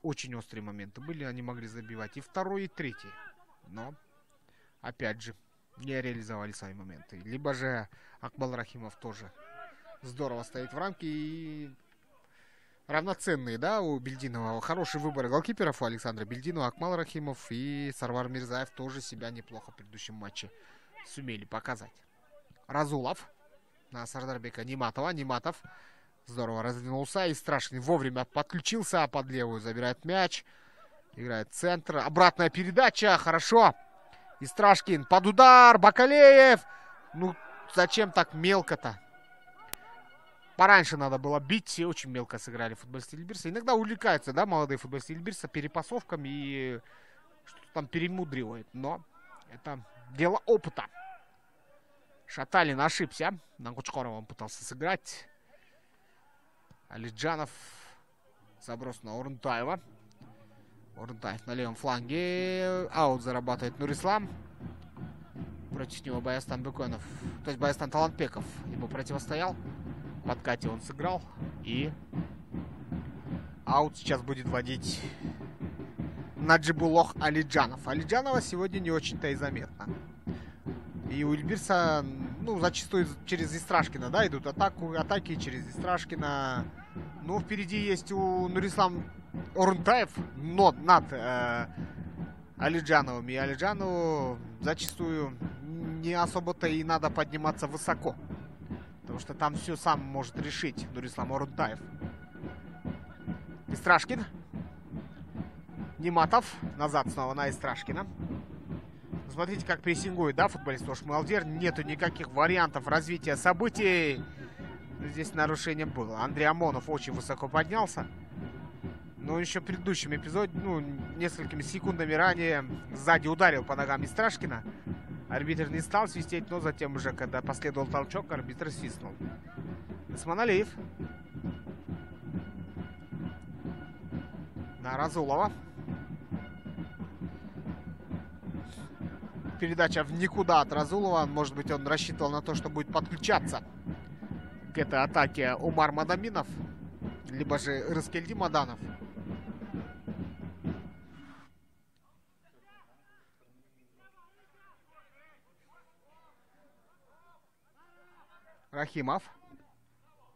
очень острые моменты были, они могли забивать и второй, и третий. Но, опять же, не реализовали свои моменты. Либо же Акмал Рахимов тоже здорово стоит в рамке и равноценные, да, у Бельдинова. Хороший выбор голкиперов у Александра Бельдинова, Акмал Рахимов и Сарвар Мирзаев тоже себя неплохо в предыдущем матче сумели показать. Разулов на Сардарбека Ниматова. Ниматов здорово раздвинулся. И Страшный вовремя подключился. Под левую забирает мяч. Играет центр. Обратная передача. Хорошо. Истрашкин под удар. Бакалеев. Ну, зачем так мелко-то? Пораньше надо было бить. Очень мелко сыграли футболисты Ильбирса. Иногда увлекаются, да, молодые футболисты Ильбирса перепасовками и что-то там перемудривает. Но это дело опыта. Шаталин ошибся. На Кучкорова он пытался сыграть. Алиджанов. Заброс на Орунтаева. Орунтаев на левом фланге. Аут зарабатывает Нурислам. Против него Баястан Быконов. То есть Баястан Талантбеков ему противостоял. В подкате он сыграл. И аут сейчас будет вводить Наджибулох Алиджанов. Алиджанова сегодня не очень-то и заметно. И у Ильбирса, ну, зачастую через Истрашкина, да, идут атаки через Истрашкина. Но впереди есть у Нурислам Орунтаев, но над Алиджановым. И Алиджанову зачастую не особо-то и надо подниматься высоко. Потому что там все сам может решить Нурислам Орунтаев. Истрашкин. Нематов. Назад снова на Истрашкина. Смотрите, как прессингует, да, футболист Ошмы Алдер. Нету никаких вариантов развития событий. Здесь нарушение было. Андрей Амонов очень высоко поднялся. Но еще в предыдущем эпизоде, ну, несколькими секундами ранее сзади ударил по ногам Истрашкина. Арбитр не стал свистеть, но затем уже, когда последовал толчок, арбитр свистнул. Исманалиев. На Разулова. Передача в никуда от Разулова. Может быть, он рассчитывал на то, что будет подключаться к этой атаке Умар Мадаминов. Либо же Рыскельди Маданов. Рахимов.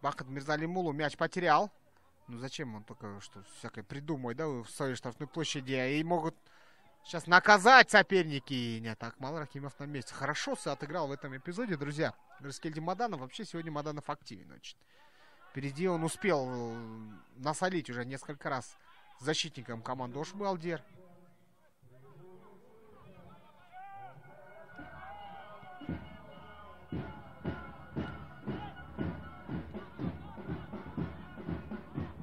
Бахат Мирзалимулу мяч потерял. Ну зачем он только что всякое придумывает, да, в своей штрафной площади. И могут сейчас наказать соперники. Нет, так мало Рахимов на месте. Хорошо отыграл в этом эпизоде, друзья. Рыскельди Маданов. Вообще сегодня Маданов активен очень. Впереди он успел насолить уже несколько раз защитникам команды Ошмы Алдер.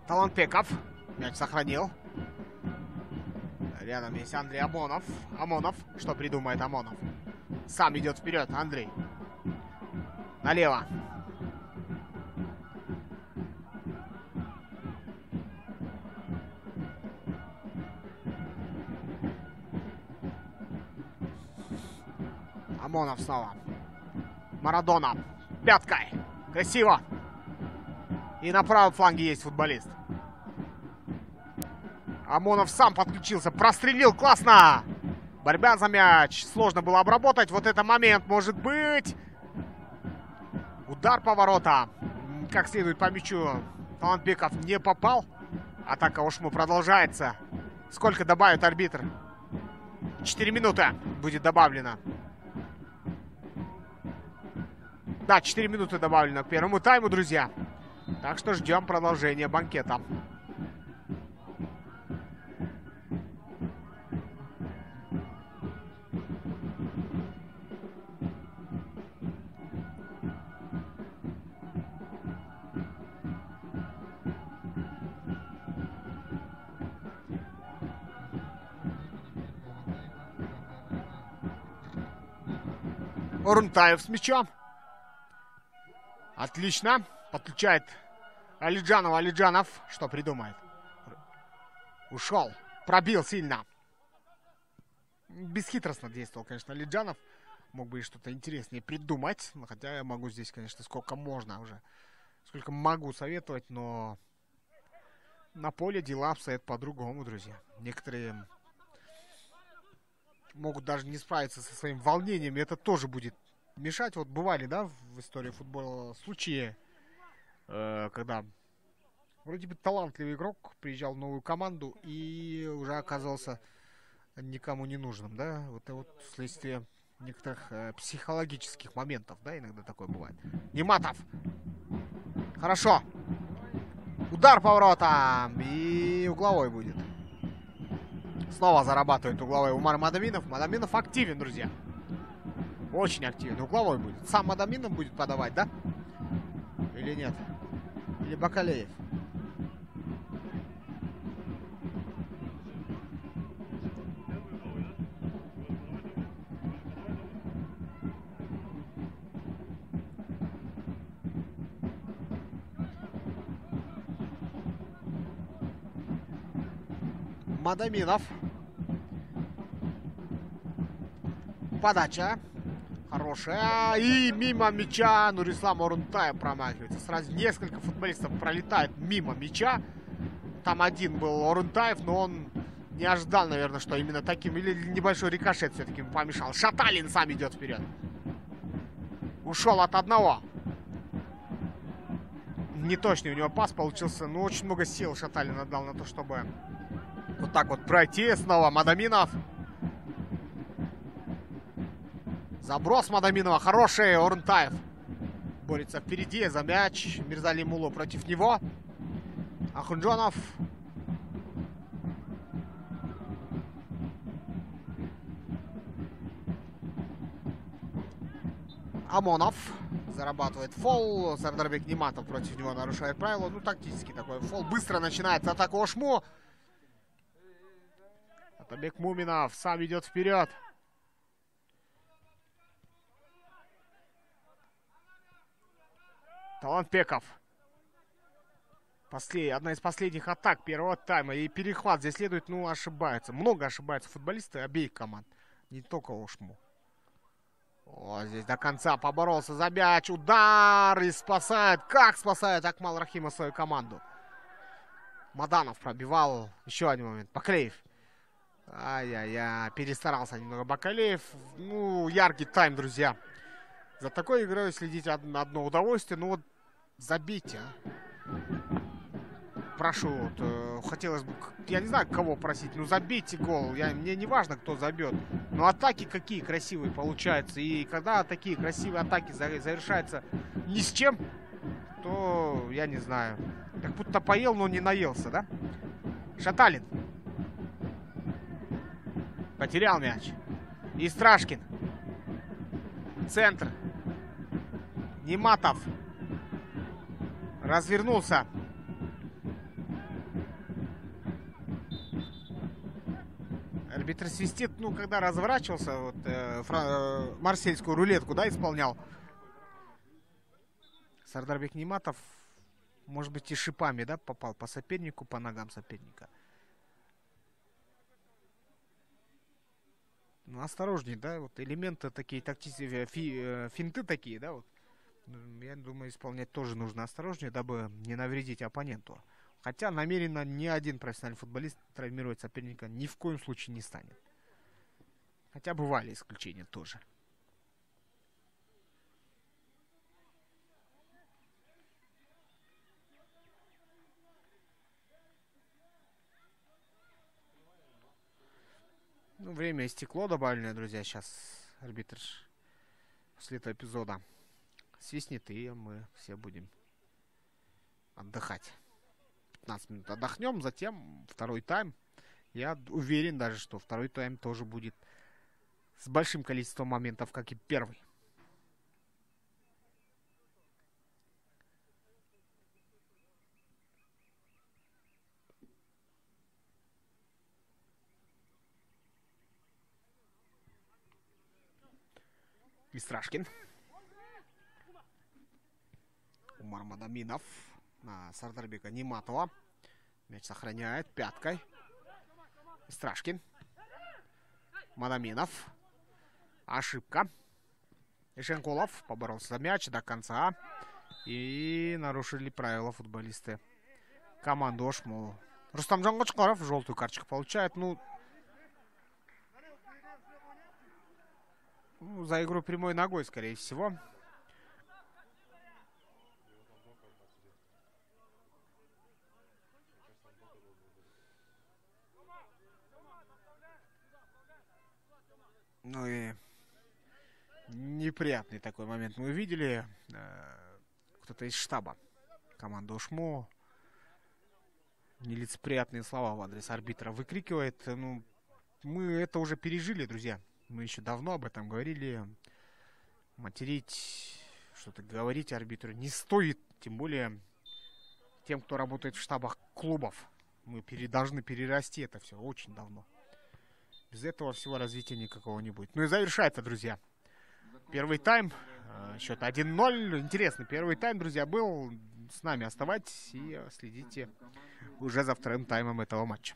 Талантбеков. Мяч сохранил. Рядом есть Андрей Амонов. Амонов. Что придумает Амонов? Сам идет вперед. Андрей. Налево. Амонов снова. Марадона. Пяткой. Красиво. И на правом фланге есть футболист. Амонов сам подключился. Прострелил. Классно. Борьба за мяч. Сложно было обработать. Вот это момент может быть. Удар по воротам. Как следует по мячу. Талантбеков не попал. Атака Ошмы продолжается. Сколько добавит арбитр? 4 минуты будет добавлено. Да, 4 минуты добавлено к первому тайму, друзья. Так что ждем продолжения банкета. Орунтаев с мячом. Отлично. Подключает Алиджанов. Алиджанов что придумает? Ушел. Пробил сильно. Бесхитростно действовал, конечно, Алиджанов. Мог бы и что-то интереснее придумать. Хотя я могу здесь, конечно, сколько можно уже. Сколько могу советовать, но на поле дела обстоят по-другому, друзья. Некоторые могут даже не справиться со своим волнением. И это тоже будет мешать. Вот бывали, да, в истории футбола случаи, когда вроде бы талантливый игрок приезжал в новую команду и уже оказывался никому не нужным, да. Вот это вот вследствие некоторых психологических моментов, да, иногда такое бывает. Нематов. Хорошо. Удар по воротам. И угловой будет. Снова зарабатывает угловой Умар Мадаминов. Мадаминов активен, друзья. Очень активен. Угловой будет. Сам Мадаминов будет подавать, да? Или нет? Или Бакалеев? Мадаминов. Подача. Хорошая. И мимо мяча Нурислам Орунтаев промахивается. Сразу несколько футболистов пролетает мимо мяча. Там один был Орунтаев, но он не ожидал, наверное, что именно таким. Или небольшой рикошет все-таки помешал. Шаталин сам идет вперед. Ушел от одного. неточный у него пас получился. Ну, очень много сил Шаталин отдал на то, чтобы вот так вот пройти. Снова Мадаминов. Заброс Мадаминова. Хороший. Орнтаев борется впереди за мяч. Мирзали Мулу против него. Ахунджонов. Амонов зарабатывает фол. Сардарбек Ниматов против него нарушает правила. Ну, тактически такой фол. Быстро начинается атака Ошму. Атабек Муминов сам идет вперед. Талантбеков. Одна из последних атак первого тайма. И перехват здесь следует, ну, ошибается. Много ошибаются футболисты обеих команд. Не только Ошму. О, здесь до конца поборолся за мяч. Удар и спасает. Как спасает Акмал Рахимов свою команду. Маданов пробивал. Еще один момент. Бакалеев. Ай-яй-яй. Перестарался немного Бакалеев. Ну, яркий тайм, друзья. За такой игрой следить одно удовольствие. Ну вот, забейте, прошу, вот, хотелось бы, я не знаю, кого просить, ну забейте гол. Мне не важно, кто забьет. Но атаки какие красивые получаются. И когда такие красивые атаки завершаются ни с чем, то я не знаю. Как будто поел, но не наелся, да? Шаталин. Потерял мяч. Истрашкин. Центр. Ниматов. Развернулся. Арбитр свистит, ну, когда разворачивался, вот, марсельскую рулетку, да, исполнял. Сардарбек Ниматов, может быть, и шипами, да, попал по сопернику, по ногам соперника. Ну, осторожней, да, вот элементы такие, тактические, финты такие, да, вот. Я думаю, исполнять тоже нужно осторожнее, дабы не навредить оппоненту. Хотя намеренно ни один профессиональный футболист травмировать соперника ни в коем случае не станет. Хотя бывали исключения тоже. Ну, время истекло добавленное, друзья. Сейчас арбитр после этого эпизода свистнет, и мы все будем отдыхать. 15 минут отдохнем, затем второй тайм. Я уверен даже, что второй тайм тоже будет с большим количеством моментов, как и первый. Мистрашкин. Умар Мадаминов на Сардарбека Ниматова. Мяч сохраняет пяткой. Страшкин. Мадаминов. Ошибка. Ишенкулов поборолся за мяч до конца. И нарушили правила футболисты команды Ошму. Рустамжан Кочкаров желтую карточку получает. Ну, за игру прямой ногой, скорее всего. Ну и неприятный такой момент мы увидели. Кто-то из штаба команды Ошму нелицеприятные слова в адрес арбитра выкрикивает. Ну, мы это уже пережили, друзья. Мы еще давно об этом говорили. Материть, что-то говорить арбитру не стоит. Тем более тем, кто работает в штабах клубов. Мы должны перерасти это все очень давно. Без этого всего развития никакого не будет. Ну и завершается, друзья. Первый тайм. Счет 1-0. Интересный первый тайм, друзья, был. С нами оставайтесь и следите уже за вторым таймом этого матча.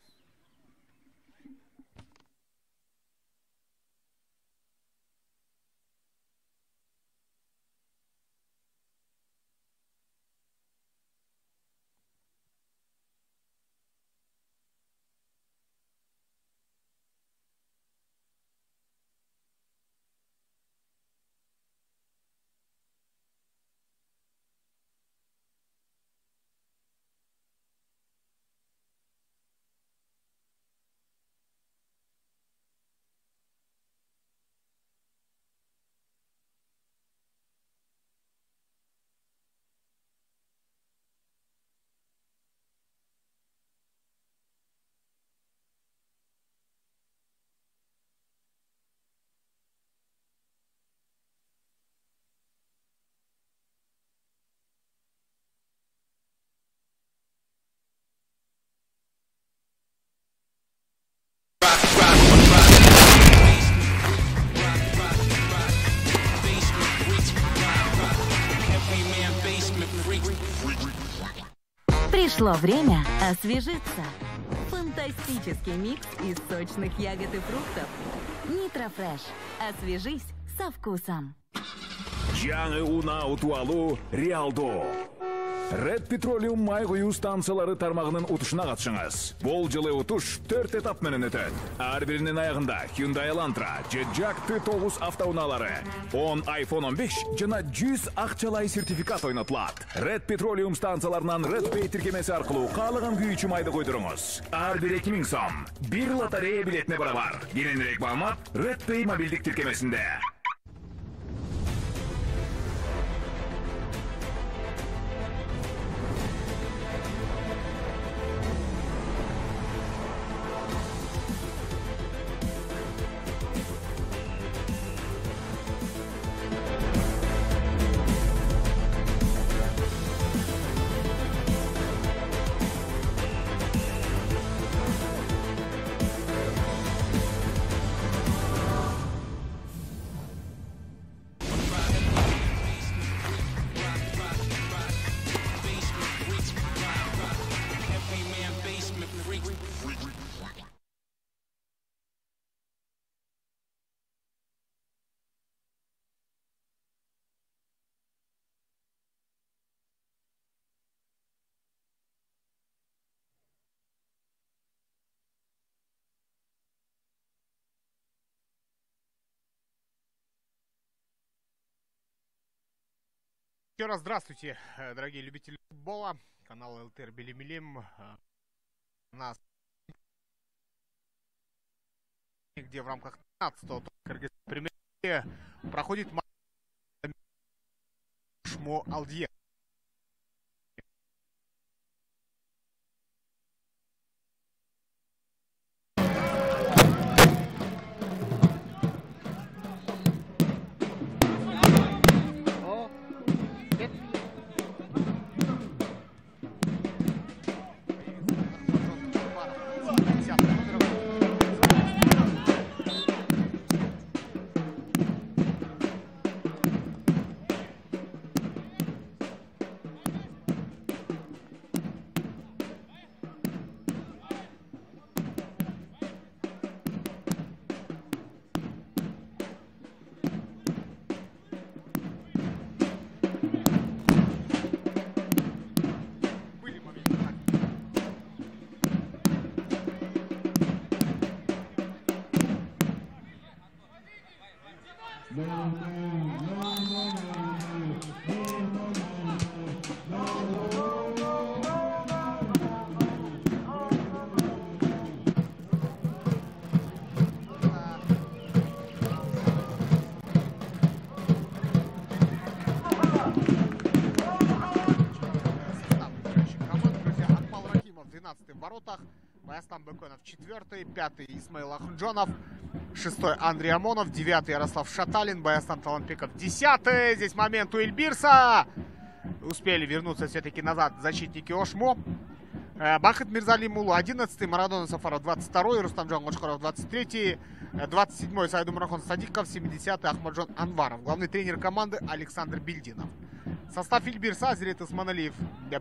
Пришло время освежиться. Фантастический микс из сочных ягод и фруктов. Nitro Fresh. Освежись со вкусом. Жаңы унау туалу Реалдо. Red Petroleum май құю станциялары тармағының ұтышына қатышыңыз. Бұл жылы ұтыш 4 этап менен өтеді. Ар бірінің аяғында Hyundai Elantra, Jetjack T9 автоуналары, 10 iPhone 15 жана 100 ақчалай сертификат ойнатылады. Red Petroleum станцияларынан Red Pay тіркемесі арқылы қалыған күйічі майды қойдырыңыз. Ар бір 2000 сом. Bir лотерея билетіне барабар. Ененірек бағмат Red Pay мобилдік тіркемесінде. Еще раз здравствуйте, дорогие любители футбола. Канал ЛТР Белимилим. Нас, где в рамках 15-го премьер проходит матч Шмо Алдье. В воротах Баястан Беконов 4-й, 5-й Исмаил Ахунджонов, 6-й Андрей Амонов, 9-й Ярослав Шаталин, Баястан Таланпеков 10-й. Здесь момент у Эльбирса. Успели вернуться все-таки назад защитники Ошмо. Бахыт Мирзалимулу 11-й, Марадона Сафаров 22-й, Рустамджан Гошкаров 23-й, 27-й Сайдумрахон Садиков, 70-й Ахмаджон Анваров. Главный тренер команды Александр Бильдинов. Состав Эльбирса: Азирет Исманалиев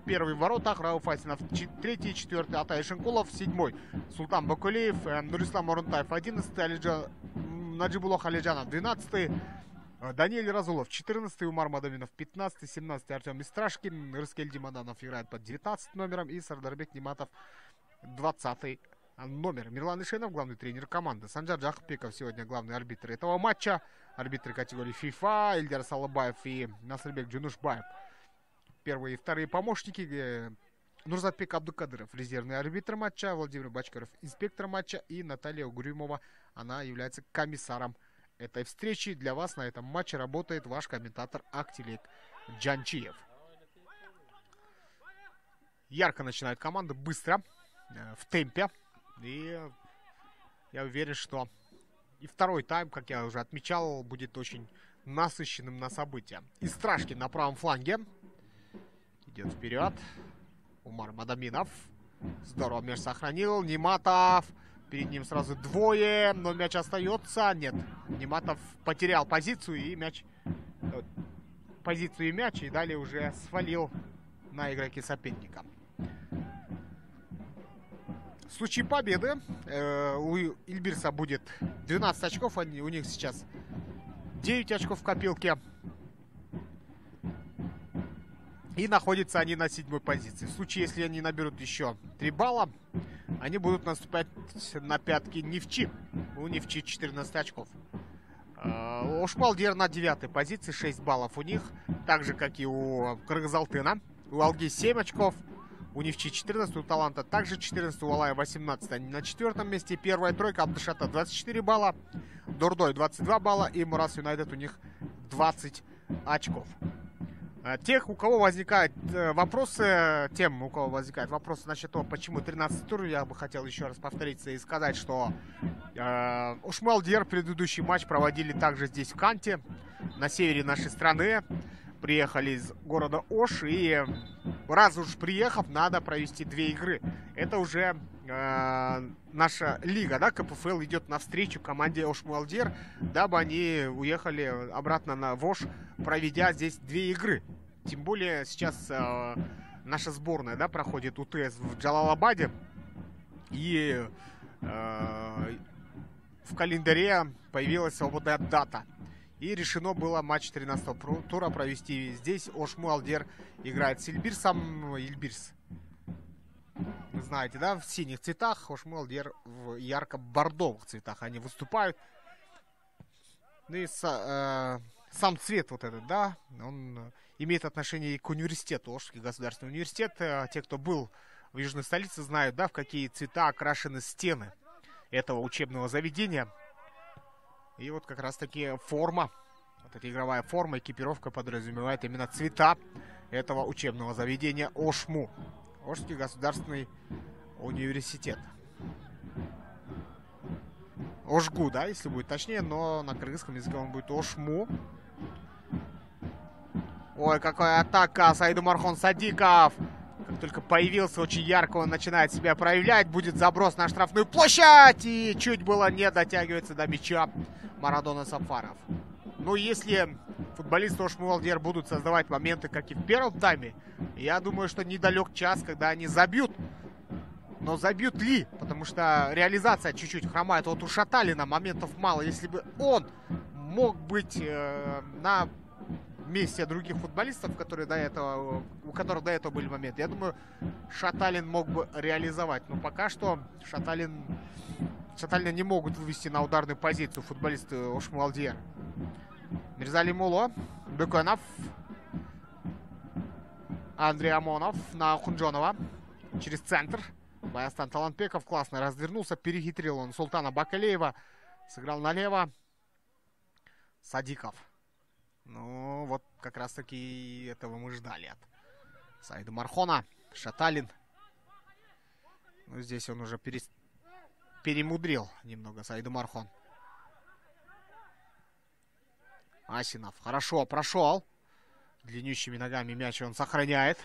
первый в воротах, Рауф Асинов 3-й, 4-й Атай Шенкулов, 7-й Султан Бакулеев, Нурислам Орунтаев 11-й, Наджибулох Алиджанов 12-й, Даниэль Разулов 14-й, Умар Мадаминов 15-й, 17-й Артем Истрашкин, Рыскель Димаданов играет под 19 номером и Сардарбек Нематов 20-й номер. Мирлан Ишенов, главный тренер команды. Санжар Джахпеков сегодня главный арбитр этого матча. Арбитры категории FIFA: Эльдар Салабаев и Насырбек Джунушбаев. Первые и вторые помощники. Нурзатбек Абдукадыров, резервный арбитр матча. Владимир Бачкаров, инспектор матча. И Наталья Угрюмова, она является комиссаром этой встречи. Для вас на этом матче работает ваш комментатор Актилек Джанчиев. Ярко начинает команда, быстро, в темпе. И я уверен, что и второй тайм, как я уже отмечал, будет очень насыщенным на события. Истрашкин на правом фланге идет вперед. Умар Мадаминов здорово мяч сохранил. Нематов, перед ним сразу двое, но мяч остается. Нет, Нематов потерял позицию и мяч, и далее уже свалил на игроки соперника. В случае победы у Ильбирса будет 12 очков. У них сейчас 9 очков в копилке. И находятся они на 7-й позиции. В случае, если они наберут еще 3 балла, они будут наступать на пятки Нефчи. У Нефчи 14 очков. Ошму-Алдер на 9-й позиции, 6 баллов у них. Так же, как и у Кыргыз-Алтына. У Алги 7 очков. У Нефчи 14, у Таланта также 14, у Алая 18. Они на 4-м месте. Первая тройка Абдышата 24 балла. Дордой 22 балла. И Мурас Юнайтед у них 20 очков. Тех, у кого возникают вопросы, насчет того, почему 13-й тур, я бы хотел еще раз повториться и сказать, что Ошму-Алдер предыдущий матч проводили также здесь, в Канте, на севере нашей страны. Приехали из города Ош, и раз уж приехав, надо провести 2 игры. Это уже наша лига, да, КПФЛ идет навстречу команде Ошму-Алдер, дабы они уехали обратно в Ош, проведя здесь 2 игры. Тем более сейчас наша сборная, да, проходит УТС в Джалалабаде. И в календаре появилась свободная дата. И решено было матч 13-го тура провести здесь. Ошму-Алдер играет с Ильбирсом. Ильбирс, вы знаете, да, в синих цветах. Ошму-Алдер в ярко-бордовых цветах они выступают. Ну и сам цвет вот этот, да, он имеет отношение к университету, Ошский государственный университет. Те, кто был в южной столице, знают, да, в какие цвета окрашены стены этого учебного заведения. И вот как раз таки форма, вот эта игровая форма, экипировка подразумевает именно цвета этого учебного заведения Ошму. Ошский государственный университет. Ошгу, да, если будет точнее, но на кыргызском языке он будет Ошму. Ой, какая атака! Саидумархон Садиков! Как только появился, очень ярко он начинает себя проявлять. Будет заброс на штрафную площадь. И чуть было не дотягивается до мяча Марадона Сафаров. Ну, если футболисты Ошму-Алдер будут создавать моменты, как и в первом тайме, я думаю, что недалек час, когда они забьют. Но забьют ли? Потому что реализация чуть-чуть хромает. Вот у Шаталина моментов мало. Если бы он мог быть на месте других футболистов, у которых до этого были моменты, я думаю, Шаталин мог бы реализовать. Но пока что Шаталина не могут вывести на ударную позицию футболисты Ошму-Алдер. Мирзали Муло, Беконов, Андрей Амонов на Хунджонова через центр. Баястан Талантбеков классно развернулся, перехитрил он Султана Бакалеева, сыграл налево. Садиков. Ну, вот как раз-таки этого мы ждали от Саидумархона. Шаталин. Ну, здесь он уже перемудрил немного, Саидумархон. Асинов хорошо прошел. Длиннющими ногами мяч он сохраняет.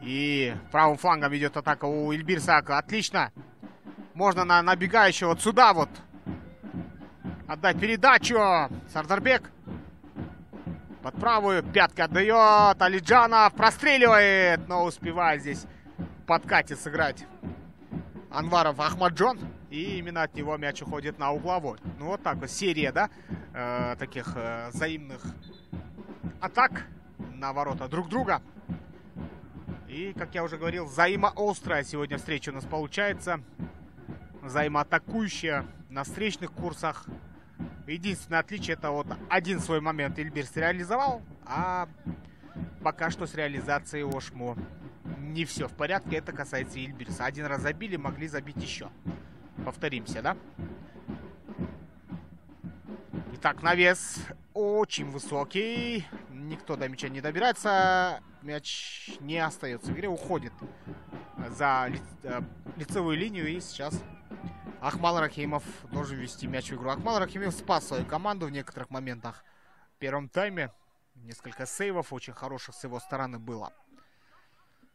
И правым флангом идет атака у Ильбирса. Отлично. Можно на набегающего вот сюда вот отдать передачу. Сардарбек под правую. Пятки отдает. Алиджанов простреливает. Но успевает здесь в подкате сыграть Анваров Ахмаджон. И именно от него мяч уходит на угловой. Ну вот так вот серия, да, таких взаимных атак на ворота друг друга. И, как я уже говорил, взаимоострая сегодня встреча у нас получается. Взаимоатакующая на встречных курсах. Единственное отличие — это вот один свой момент Ильбирс реализовал, а пока что с реализацией Ошму не все в порядке. Это касается Ильбирса. Один раз забили, могли забить еще. Повторимся, да? Итак, навес очень высокий. Никто до мяча не добирается. Мяч не остается в игре, уходит за лицевую линию. И сейчас Ахмал Рахимов должен ввести мяч в игру. Ахмал Рахимов спас свою команду в некоторых моментах в первом тайме. Несколько сейвов очень хороших с его стороны было.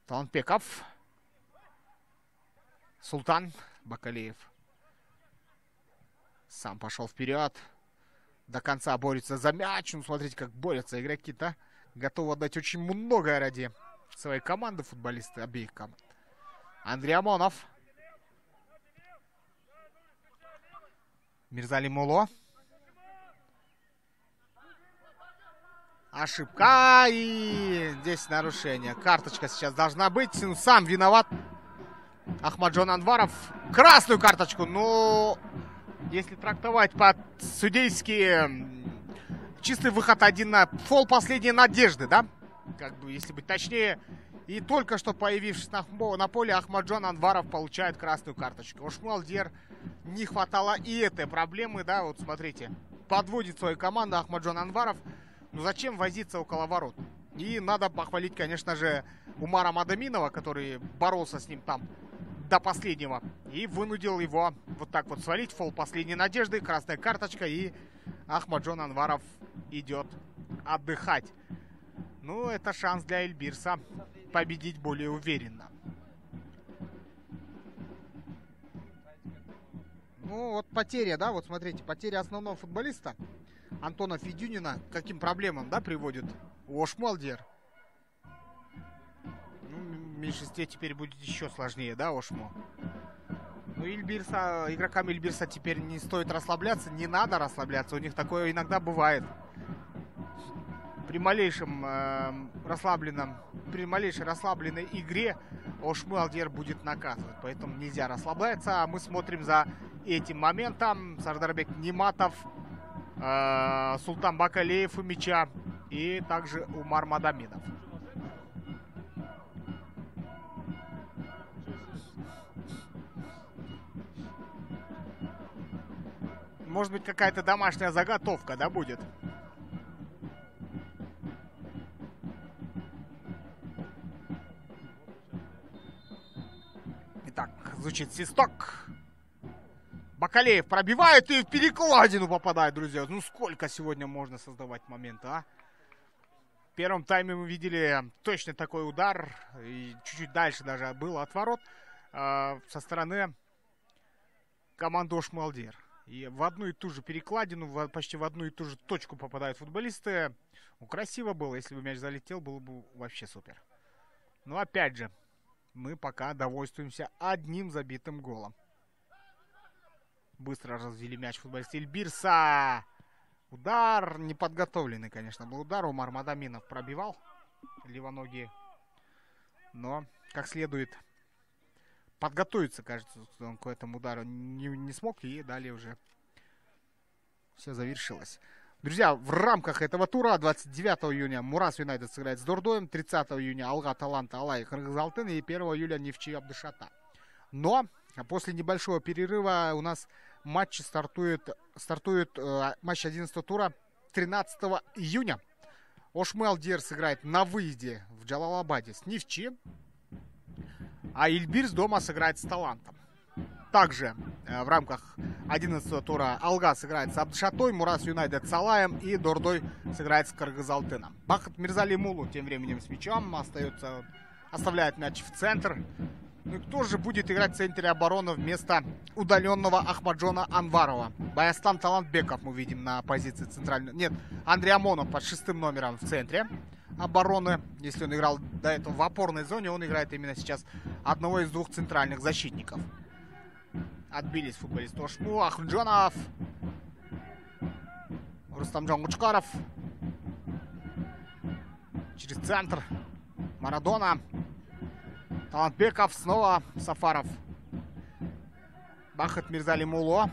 Талантбеков. Султан Бакалеев сам пошел вперед. До конца борется за мяч. Ну, смотрите, как борются игроки-то. Готовы отдать очень многое ради своей команды футболисты обеих команд. Андрей Амонов. Мирзали Муло. Ошибка. И здесь нарушение. Карточка сейчас должна быть. Сам виноват Ахмаджон Анваров. Красную карточку. Ну, если трактовать по-судейски, чистый выход один на фол последней надежды, да? Как бы, если быть точнее. И только что появившись на поле, Ахмаджон Анваров получает красную карточку. Ошму Алдьер не хватало и этой проблемы, да, вот смотрите. Подводит свою команду Ахмаджон Анваров. Ну зачем возиться около ворот? И надо похвалить, конечно же, Умара Мадаминова, который боролся с ним там до последнего. И вынудил его вот так вот свалить. Фол последней надежды, красная карточка. И Ахмаджон Анваров идет отдыхать. Ну, это шанс для Эльбирса победить более уверенно. Ну, вот потеря, да, вот смотрите, потеря основного футболиста Антона Федюнина к каким проблемам, да, приводит Ошму Алдьер. Ну, в меньшинстве теперь будет еще сложнее, да, Ошму. Ну, игрокам Эльбирса теперь не стоит расслабляться, не надо расслабляться, у них такое иногда бывает. При малейшей расслабленной игре Ошму Алдьер будет наказывать. Поэтому нельзя расслабляться. А мы смотрим за этим моментом. Сардарбек Ниматов, Султан Бакалеев у мяча и также Умар Мадаминов. Может быть, какая-то домашняя заготовка, да, будет? Итак, звучит свисток. Бакалеев пробивает и в перекладину попадает, друзья. Ну сколько сегодня можно создавать моменты, а? В первом тайме мы видели точно такой удар. И чуть-чуть дальше даже был от ворот со стороны команды Ошму Алдьер. И в одну и ту же перекладину, почти в одну и ту же точку попадают футболисты. Ну, красиво было. Если бы мяч залетел, было бы вообще супер. Но опять же, мы пока довольствуемся одним забитым голом. Быстро развели мяч футболисты Эльбирса. Удар неподготовленный, конечно, был удар. Умар Мадаминов пробивал левоногие. Но как следует подготовиться, кажется, он к этому удару не смог. И далее уже все завершилось. Друзья, в рамках этого тура 29 июня Мурас Юнайтед сыграет с Дордоем. 30 июня Алга Таланта Алай Кыргызалтын. И 1 июля Нефчи Абдышата. Но после небольшого перерыва у нас матч стартует матч 11 тура 13 июня. Ошму Алдьер сыграет на выезде в Джалалабаде с Нефчи. А Эльбирс дома сыграет с Талантом. Также в рамках 11 тура Алга сыграет с Абдышатой, Мурас Юнайтед с Алаем и Дордой сыграет с Кыргызалтыном. Бахат Мирзали Мулу тем временем с мячом оставляет мяч в центр. Ну и кто же будет играть в центре обороны вместо удаленного Ахмаджона Анварова? Баястан Талантбеков мы видим на позиции центральной. Нет, Андрей Амонов под 6 номером в центре обороны. Если он играл до этого в опорной зоне, он играет именно сейчас одного из двух центральных защитников. Отбились футболисты Ошму. Ахмаджонов. Рустамджон Гучкаров. Через центр. Марадона. Талантбеков, снова Сафаров. Бахат Мирзали Муло.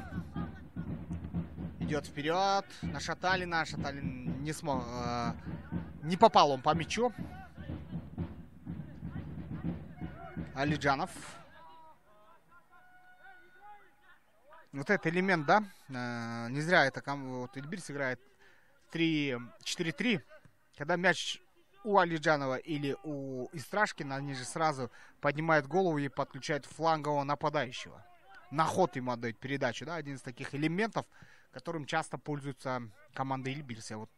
Идет вперед на Шаталина. Шаталин не смог. Не попал он по мячу. Алиджанов. Вот этот элемент, да. Не зря это вот Эльбирс играет 3-4-3. Когда мяч у Алиджанова или у Истрашкина, они же сразу поднимают голову и подключают флангового нападающего. На ход ему отдают передачу, да, один из таких элементов, которым часто пользуются команды Эльбирса. Вот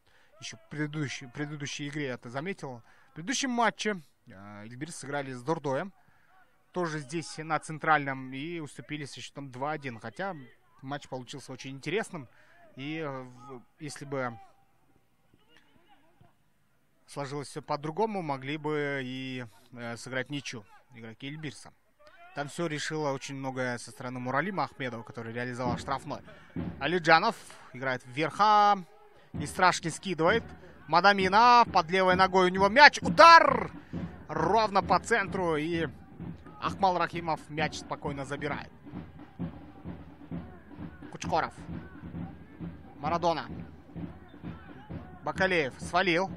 еще в предыдущей игре я это заметил. В предыдущем матче Эльбирс сыграли с Дордоем. Тоже здесь на центральном и уступили со счетом 2-1. Хотя матч получился очень интересным. И если бы сложилось все по-другому, могли бы и сыграть ничью игроки Эльбирса. Там все решило очень многое со стороны Муралима Ахмедова, который реализовал штрафной. Алиджанов играет вверха. И Страшки скидывает. Мадамина под левой ногой у него мяч. Удар! Ровно по центру. И Ахмал Рахимов мяч спокойно забирает. Кучкоров. Марадона. Бакалеев свалил.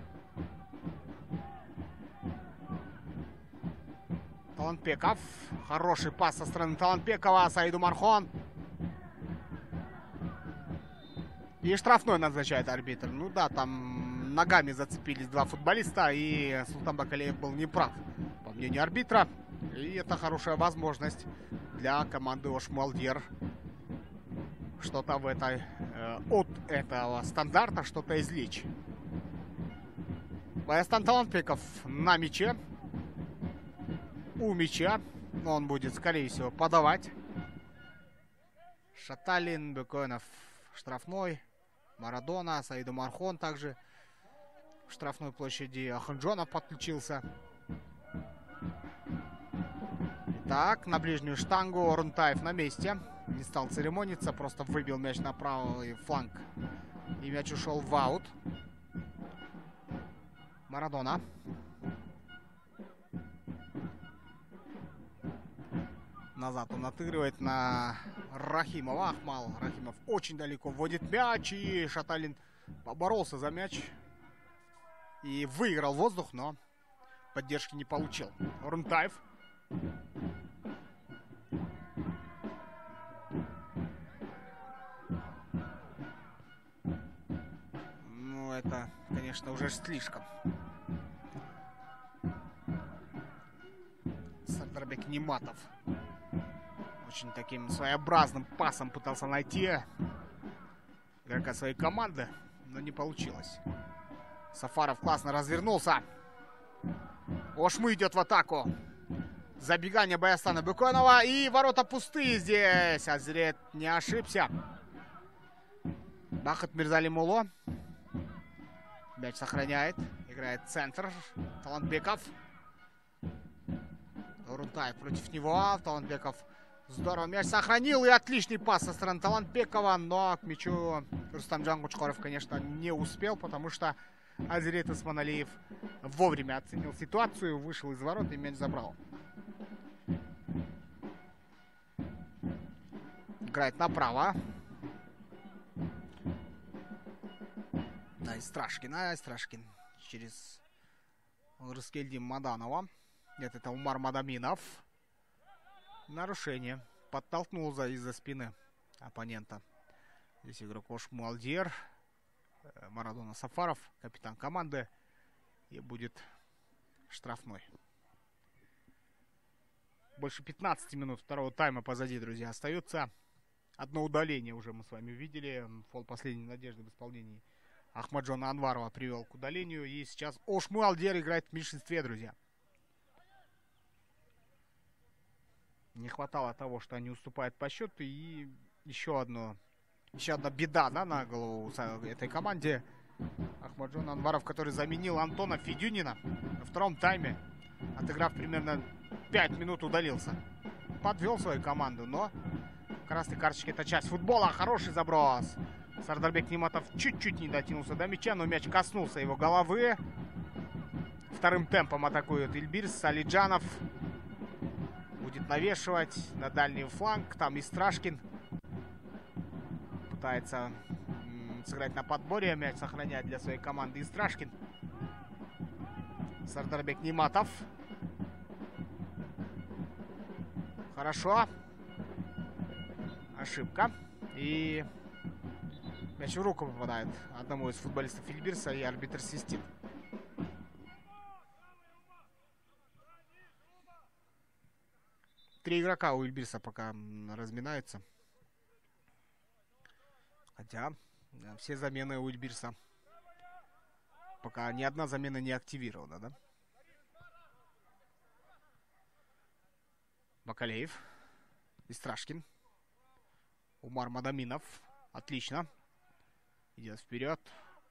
Талантбеков. Хороший пас со стороны Талантбекова. Саиду Мархон. И штрафной назначает арбитр. Ну да, там ногами зацепились два футболиста. И Султан Бакалеев был неправ, по мнению арбитра. И это хорошая возможность для команды Ош Муалдьер что-то в этой от этого стандарта что-то извлечь. Баястан Талантбеков на мяче. У мяча. Но он будет, скорее всего, подавать. Шаталин, Бекоинов штрафной. Марадона, Саиду Мархон также в штрафной площади. Аханджонов подключился. Так, на ближнюю штангу. Рунтаев на месте. Не стал церемониться, просто выбил мяч на правый фланг. И мяч ушел в аут. Марадона. Назад он отыгрывает на Рахимова. Ахмал Рахимов очень далеко вводит мяч. И Шаталин поборолся за мяч. И выиграл воздух, но поддержки не получил. Рунтаев. Ну, это, конечно, уже слишком. Сардарбек Ниматов очень таким своеобразным пасом пытался найти игрока своей команды, но не получилось. Сафаров классно развернулся. Ошмы идет в атаку. Забегание Баястана Беконова. И ворота пустые здесь. Азрет не ошибся. Бахат Мирзалимуло. Мяч сохраняет. Играет центр. Талантбеков. Рунтаев против него. Талантбеков здорово мяч сохранил. И отличный пас со стороны Талантбекова. Но к мячу Рустамджан Кучкоров, конечно, не успел, потому что Азирет Исманалиев вовремя оценил ситуацию, вышел из ворот и мяч забрал. Играет направо. Да, Страшкин через Рыскельдим Маданова. Нет, это Умар Мадаминов. Нарушение. Подтолкнул из-за спины оппонента. Здесь игрок Ош Муалдьер. Марадона Сафаров, капитан команды. И будет штрафной. Больше 15 минут второго тайма позади, друзья, остается. Одно удаление уже мы с вами видели. Фол последней надежды в исполнении Ахмаджона Анварова привел к удалению. И сейчас Ош Муалдьер играет в меньшинстве, друзья. Не хватало того, что они уступают по счету. И еще одна беда, да, на голову этой команде. Ахмаджон Анваров, который заменил Антона Федюнина во втором тайме, отыграв примерно 5 минут, удалился. Подвел свою команду, но красные карточки — это часть футбола. Хороший заброс. Сардарбек Ниматов чуть-чуть не дотянулся до мяча, но мяч коснулся его головы. Вторым темпом атакует Эльбирс. Алиджанов будет навешивать на дальний фланг. Там и Страшкин пытается сыграть на подборе. Мяч сохраняет для своей команды и Страшкин. Сардарбек Ниматов. Хорошо. Ошибка. И мяч в руку попадает одному из футболистов Эльбирса, и арбитр свистит. Три игрока у Эльбирса пока разминаются. Хотя все замены у Эльбирса. Пока ни одна замена не активирована, да? Бакалеев. Истрашкин. Умар Мадаминов. Отлично. Идет вперед.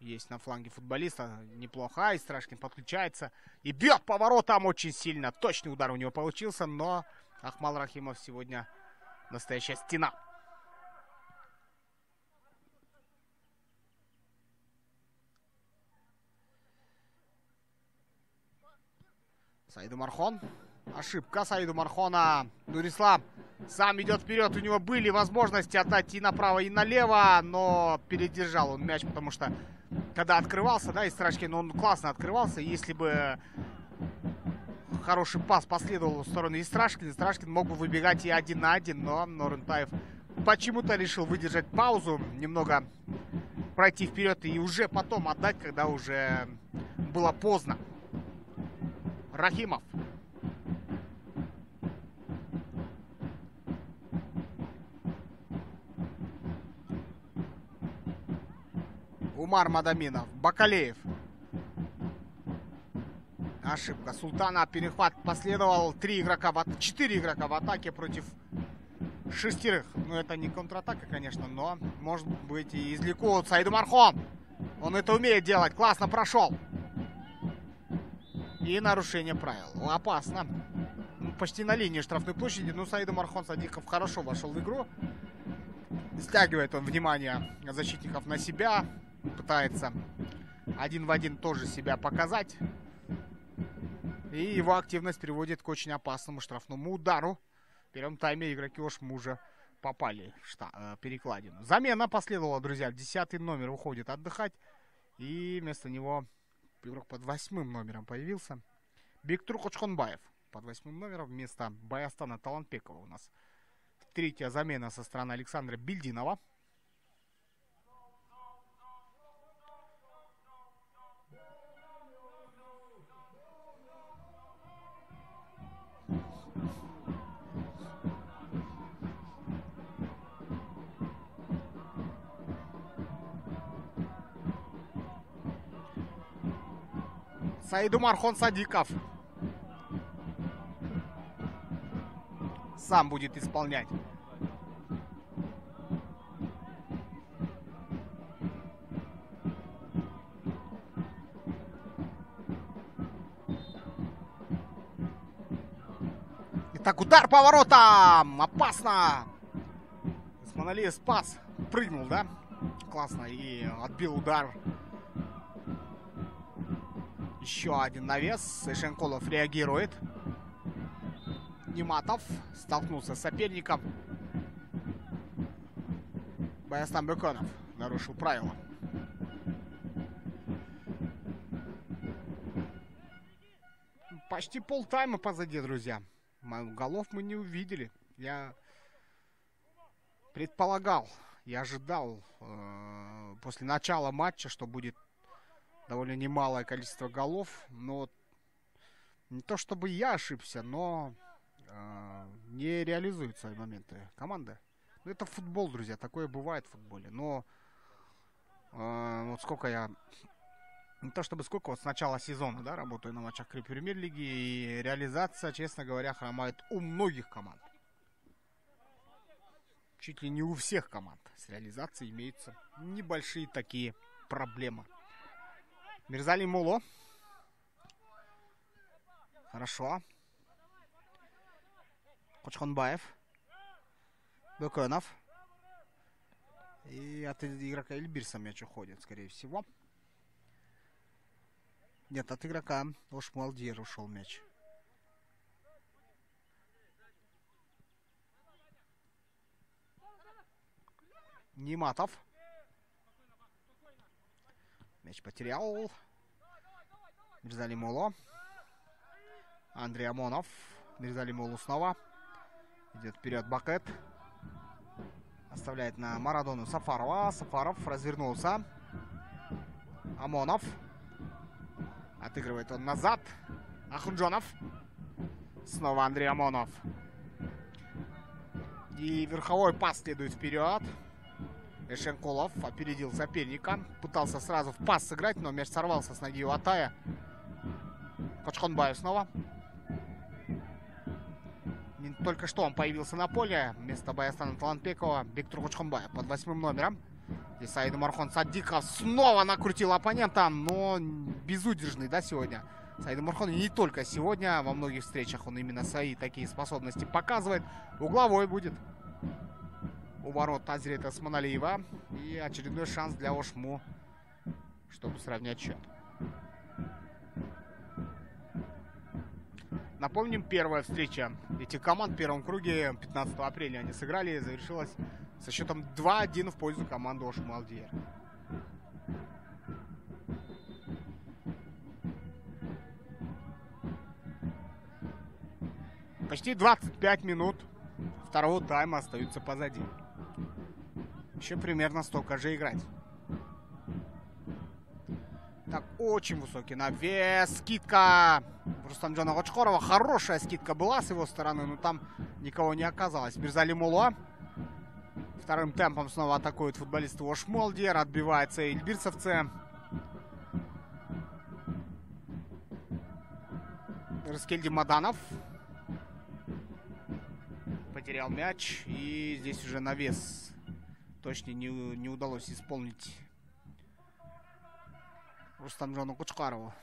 есть на фланге футболиста. Неплохо. Истрашкин подключается. И бьет поворотом очень сильно. Точный удар у него получился. Но Ахмал Рахимов сегодня настоящая стена. Саид Умархон. Ошибка Саида Умархона. Нурислам сам идет вперед. У него были возможности отдать и направо, и налево. Но передержал он мяч, потому что когда открывался, да, Истрашкин, он классно открывался. Если бы хороший пас последовал в сторону Истрашкина, Истрашкин мог бы выбегать и 1 на 1. Но Нурентаев почему-то решил выдержать паузу. Немного пройти вперед и уже потом отдать, когда уже было поздно. Рахимов. Умар Мадаминов. Бакалеев. Ошибка Султана. Перехват последовал. 4 игрока в атаке против 6. Ну, это не контратака, конечно, но может быть и извлекут. Саид Умархон. Он это умеет делать. Классно прошел. И нарушение правил. Опасно. Почти на линии штрафной площади. Но Саид Умархон Садиков хорошо вошел в игру. Стягивает он внимание защитников на себя. Пытается 1 в 1 тоже себя показать. И его активность приводит к очень опасному штрафному удару. В первом тайме игроки Ошму уже попали в перекладину. Замена последовала, друзья. 10-й номер уходит отдыхать. И вместо него игрок под 8-м номером появился. Бектур Кочхонбаев под 8-м номером вместо Баястана Таланпекова у нас. 3-я замена со стороны Александра Бельдинова. Саид Умархон Садиков сам будет исполнять. Итак, удар поворотом! Опасно! Исманалиев спас. Прыгнул, да? Классно. И отбил удар. Еще один навес. Эшенколов реагирует. Нематов столкнулся с соперником. Баястан Беконов нарушил правила. Почти полтайма позади, друзья. Голов мы не увидели. Я предполагал, я ожидал после начала матча, что будет довольно немалое количество голов. Но не то чтобы я ошибся, но не реализуют свои моменты команды. Ну, это футбол, друзья, такое бывает в футболе. Но вот сколько я... Не то чтобы сколько, вот с начала сезона, да, работаю на матчах премьер-лиги, и реализация, честно говоря, хромает у многих команд. Чуть ли не у всех команд с реализацией имеются небольшие такие проблемы. Мирзали Муло. Хорошо. Кочхонбаев. Беконов. И от игрока Эльбирса мяч уходит, скорее всего. Нет, от игрока Ошму Алдиер ушел мяч. Нематов. Мяч потерял. Мирзали Муло. Андрей Амонов. Мирзали Муло снова. Идет вперед Бакет. Оставляет на Марадону Сафарова. Сафаров развернулся. Амонов. Отыгрывает он назад. Ахунджонов. Снова Андрей Амонов. И верховой пас следует вперед. Эшенколов опередил соперника. Пытался сразу в пас сыграть, но мяч сорвался с ноги у Атая. Кочхонбаев снова. Только что он появился на поле. Вместо Баястана Таланпекова Бектур Кочхонбаев под 8-м номером. Здесь Саид Омархон Садиков снова накрутил оппонента, но безудержный, да, сегодня. Саид Омархон и не только сегодня, во многих встречах он именно свои такие способности показывает. Угловой будет у ворот Азирета Осмоналиева. И очередной шанс для Ошму, чтобы сравнять счет. Напомним, первая встреча этих команд в первом круге 15 апреля они сыграли, завершилась со счетом 2-1 в пользу команды Ошму Алдиер. Почти 25 минут второго тайма остаются позади. Еще примерно столько же играть. Так, очень высокий навес. Скидка Рустамджана Кочкорова. Хорошая скидка была с его стороны, но там никого не оказалось. Мирзали Мулла вторым темпом снова атакует футболисты Ошму Алдиер. Отбивается ильбирцевцы. Рыскельди Маданов потерял мяч. И здесь уже навес точно не удалось исполнить Рустамджану Кучкарову.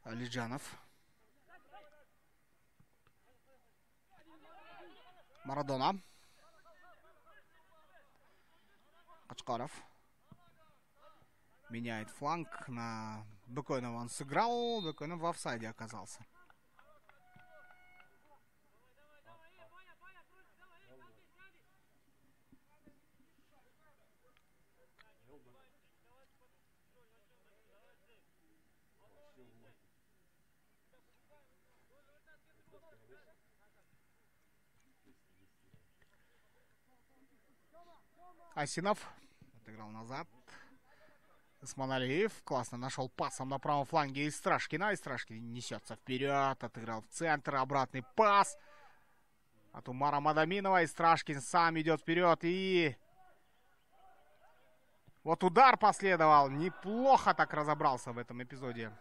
Алиджанов. Марадона. Кучкаров. Меняет фланг на Бекойнова. Он сыграл. Бекойнов в офсайде оказался. Асинов отыграл назад. Осмоналиев классно нашел пасом на правом фланге Истрашкина. Истрашкин несется вперед, отыграл в центр, обратный пас от Умара Мадаминова. Истрашкин сам идет вперед и вот удар последовал. Неплохо так разобрался в этом эпизоде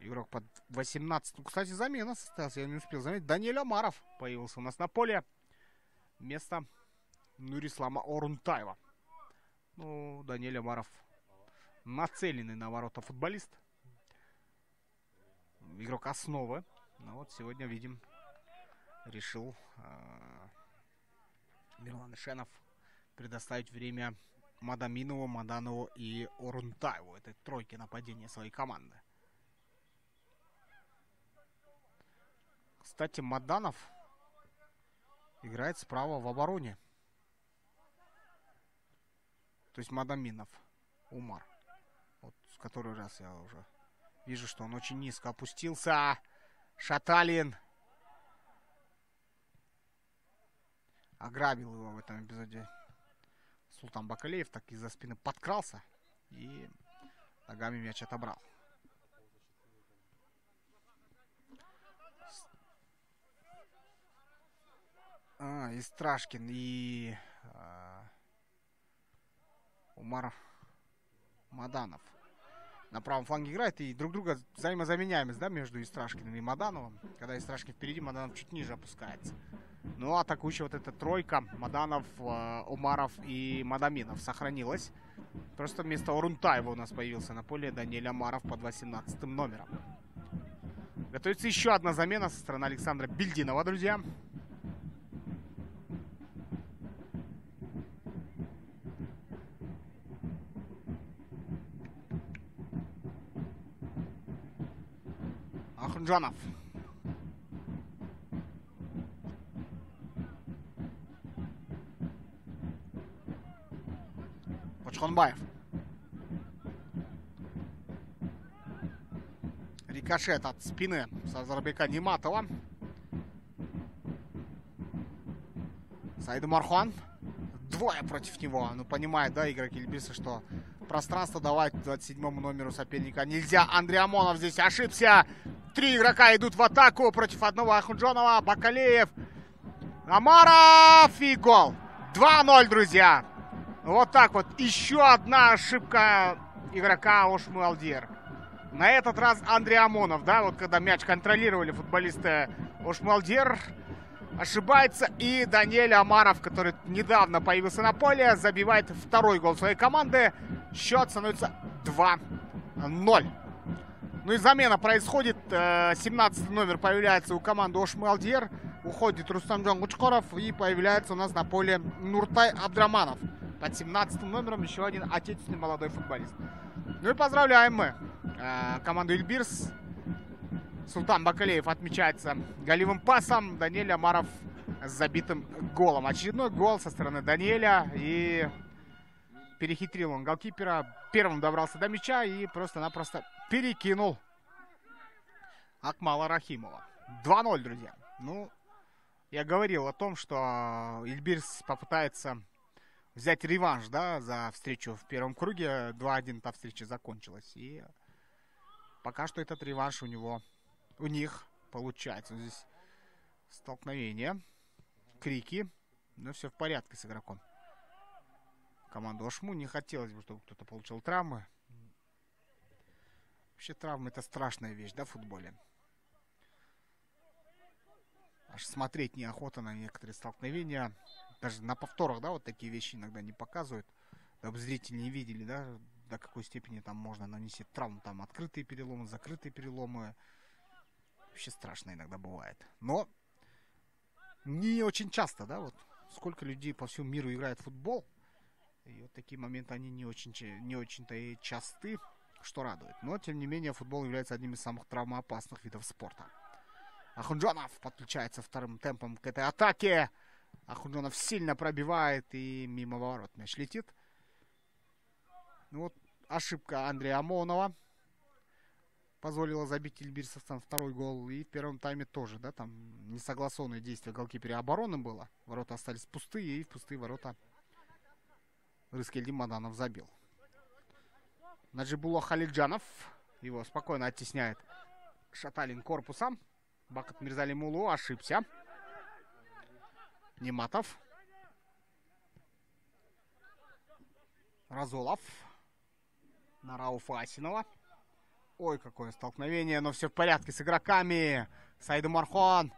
игрок под 18. Кстати, замена состоялась, я не успел заметить. Даниэль Омаров появился у нас на поле вместо Нурислама Орунтаева. Ну, Даниэль Омаров нацеленный на ворота футболист. Игрок основы. Но вот сегодня, видим, решил Мирлан Ишенов предоставить время Мадаминову, Маданову и Орунтаеву. Это тройки нападения своей команды. Кстати, Маданов играет справа в обороне. То есть Мадаминов, Умар. Вот в который раз я уже вижу, что он очень низко опустился. Шаталин ограбил его в этом эпизоде. Султан Бакалеев так из-за спины подкрался и ногами мяч отобрал. И Страшкин, и Умар Маданов на правом фланге играет, и друг друга взаимозаменяемость, да, между Истрашкиным и Мадановым. Когда Истрашкин впереди, Маданов чуть ниже опускается. Ну, атакующая вот эта тройка Маданов, Умаров и Мадаминов сохранилась. Просто вместо Орунтаева у нас появился на поле Даниэль Омаров под 18 номером. Готовится еще одна замена со стороны Александра Бельдинова, друзья. Ахунджанов. Почхонбаев. Рикошет от спины Сазарбека Ниматова. Саид Омархон. Двое против него. Ну, понимает, да, игрок Ильбиса, что пространство давать 27-му номеру соперника нельзя. Андрей Амонов здесь ошибся. 3 игрока идут в атаку против одного. Ахунджанова, Бакалеев, Омаров и гол. 2-0, друзья. Вот так вот. Еще одна ошибка игрока Ошму Алдиер. На этот раз Андрей Амонов, да, вот когда мяч контролировали футболисты Ошмалдер, ошибается. И Даниэль Омаров, который недавно появился на поле, забивает второй гол своей команды. Счет становится 2-0. Ну и замена происходит. 17 номер появляется у команды Ошмалдер. Уходит Рустамджан Гучкоров. И появляется у нас на поле Нуртай Абдраманов. Под 17 номером еще один отечественный молодой футболист. Ну и поздравляем мы команду Ильбирс. Султан Бакалеев отмечается голевым пасом. Даниэль Омаров с забитым голом. Очередной гол со стороны Даниэля. И перехитрил он голкипера. Первым добрался до мяча и просто-напросто перекинул Акмала Рахимова. 2-0, друзья. Ну, я говорил о том, что Ильбирс попытается взять реванш, да, за встречу в первом круге. 2-1 та встреча закончилась. И пока что этот реванш у них получается. Здесь столкновение, крики, но все в порядке с игроком. Команду Ошму не хотелось бы, чтобы кто-то получил травмы. Вообще травмы — это страшная вещь, да, в футболе. Аж смотреть неохота на некоторые столкновения. Даже на повторах, да, вот такие вещи иногда не показывают. Дабы зрители не видели, да, до какой степени там можно нанести травму. Там открытые переломы, закрытые переломы. Вообще страшно иногда бывает. Но не очень часто, да, вот сколько людей по всему миру играет в футбол. И вот такие моменты, они не очень-то и часты, что радует. Но, тем не менее, футбол является одним из самых травмоопасных видов спорта. Ахунджанов подключается вторым темпом к этой атаке. Ахунджанов сильно пробивает и мимо ворот мяч летит. Ну вот ошибка Андрея Амонова позволила забить ильбирцевцам второй гол. И в первом тайме тоже, да, там несогласованное действие голкипера обороны было. Ворота остались пустые, и в пустые ворота Рыскельдин Маданов забил. Наджибулло Халиджанов его спокойно оттесняет Шаталин корпусом. Бакат Мирзалимулу ошибся. Нематов. Разолов. На Рауфа Асинова. Ой, какое столкновение, но все в порядке с игроками. Саида Мархон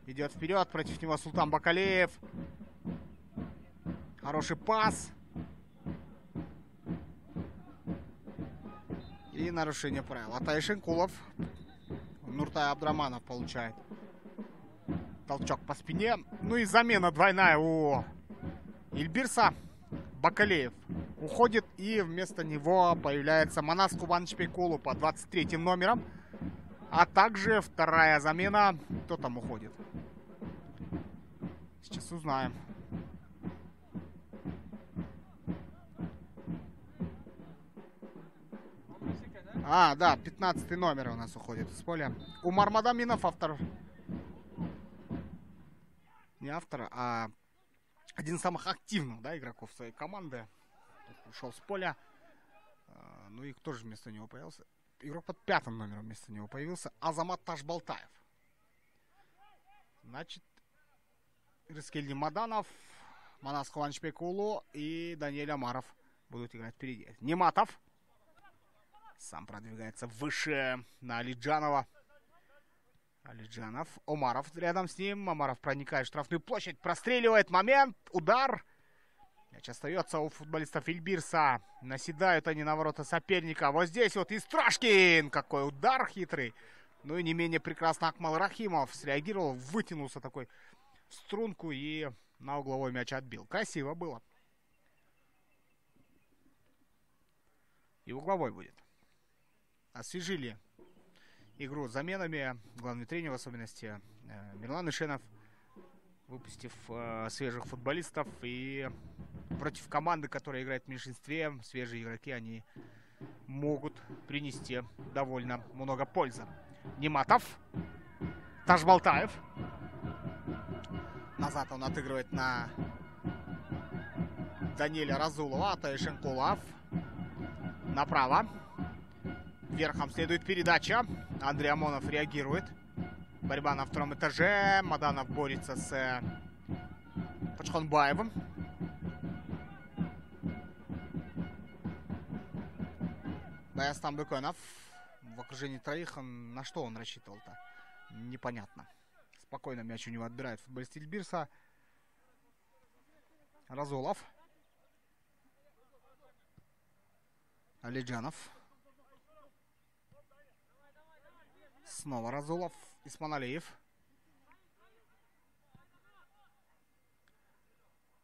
идет вперед, против него Султан Бакалеев. Хороший пас. И нарушение правил. Атай Шенкулов. Нуртай Абдраманов получает толчок по спине. Ну и замена двойная у Ильбирса. Бакалеев уходит, и вместо него появляется Манас Кубаныч Пейкулу по 23-м номером. А также вторая замена. Кто там уходит? Сейчас узнаем. А, да, 15-й номер у нас уходит с поля. Умар Мадаминов, автор. Не автор, а один из самых активных, да, игроков своей команды. Ушел с поля. Ну и кто же вместо него появился? Игрок под 5-м номером вместо него появился. Азамат Ташбалтаев. Значит, Рыскельдин Маданов, Манас Кубаныч Пейкулу и Даниэль Омаров будут играть впереди. Нематов сам продвигается выше на Алиджанова. Алиджанов. Омаров рядом с ним. Омаров проникает в штрафную площадь. Простреливает. Момент. Удар. Мяч остается у футболистов Ильбирса. Наседают они на ворота соперника. Вот здесь вот Истрашкин. Какой удар хитрый. Ну и не менее прекрасно Акмал Рахимов среагировал. Вытянулся такой в струнку и на угловой мяч отбил. Красиво было. И угловой будет. Освежили игру с заменами. Главный тренер, в особенности Мирлан Ишенов, выпустив свежих футболистов. И против команды, которая играет в меньшинстве, свежие игроки, они могут принести довольно много пользы. Нематов. Ташбалтаев. Назад он отыгрывает на Даниэля Разулова. Атай Шенкулов. Направо. Верхом следует передача. Андрей Амонов реагирует. Борьба на втором этаже. Маданов борется с Пачхонбаевым. Даястан Беконов. в окружении троих. На что он рассчитывал-то? Непонятно. Спокойно мяч у него отбирает футболист Ильбирса. Разулов. Алиджанов. Снова Разулов. Исманалиев.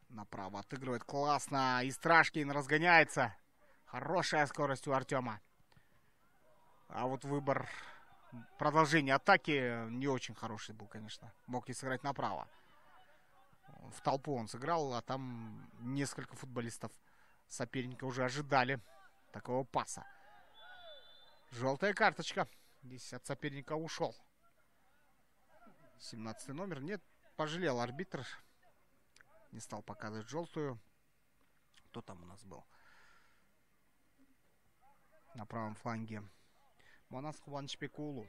Направо отыгрывает классно. И Страшкин разгоняется. Хорошая скорость у Артема. А вот выбор продолжения атаки не очень хороший был, конечно. Мог и сыграть направо. В толпу он сыграл, а там несколько футболистов соперника уже ожидали такого паса. Желтая карточка. Здесь от соперника ушел. 17 номер. Нет, пожалел арбитр. Не стал показывать желтую. Кто там у нас был? На правом фланге. Манас Хуанчпекулу.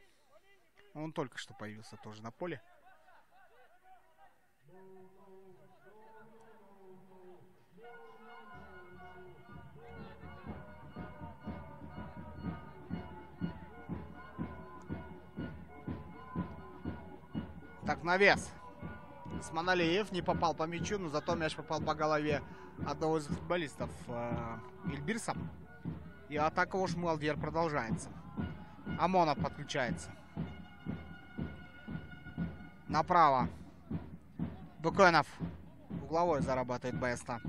Он только что появился тоже на поле. Так, навес. Исманалиев не попал по мячу, но зато мяч попал по голове одного из футболистов Ильбирса. И атака уж Малдьер продолжается. Омонов подключается. Направо. Букенов. Угловой зарабатывает Беста.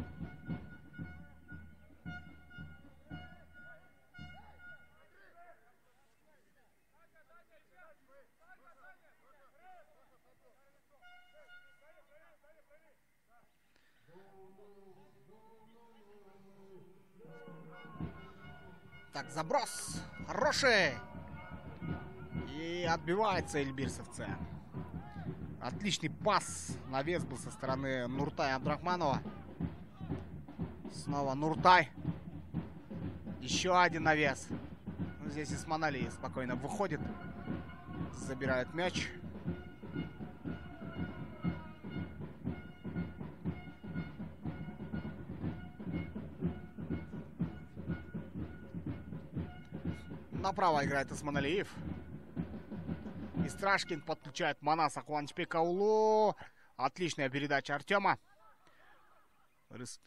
Так, заброс. Хороший. И отбивается эльбирсовцы. Отличный пас. Навес был со стороны Нуртая Абдрахманова. Снова Нуртай. Еще один навес. Ну, здесь Исманалиев спокойно выходит. Забирает мяч. Направо играет Исманалиев. И Страшкин подключает Манаса Хуанчпекаулу. Отличная передача Артема.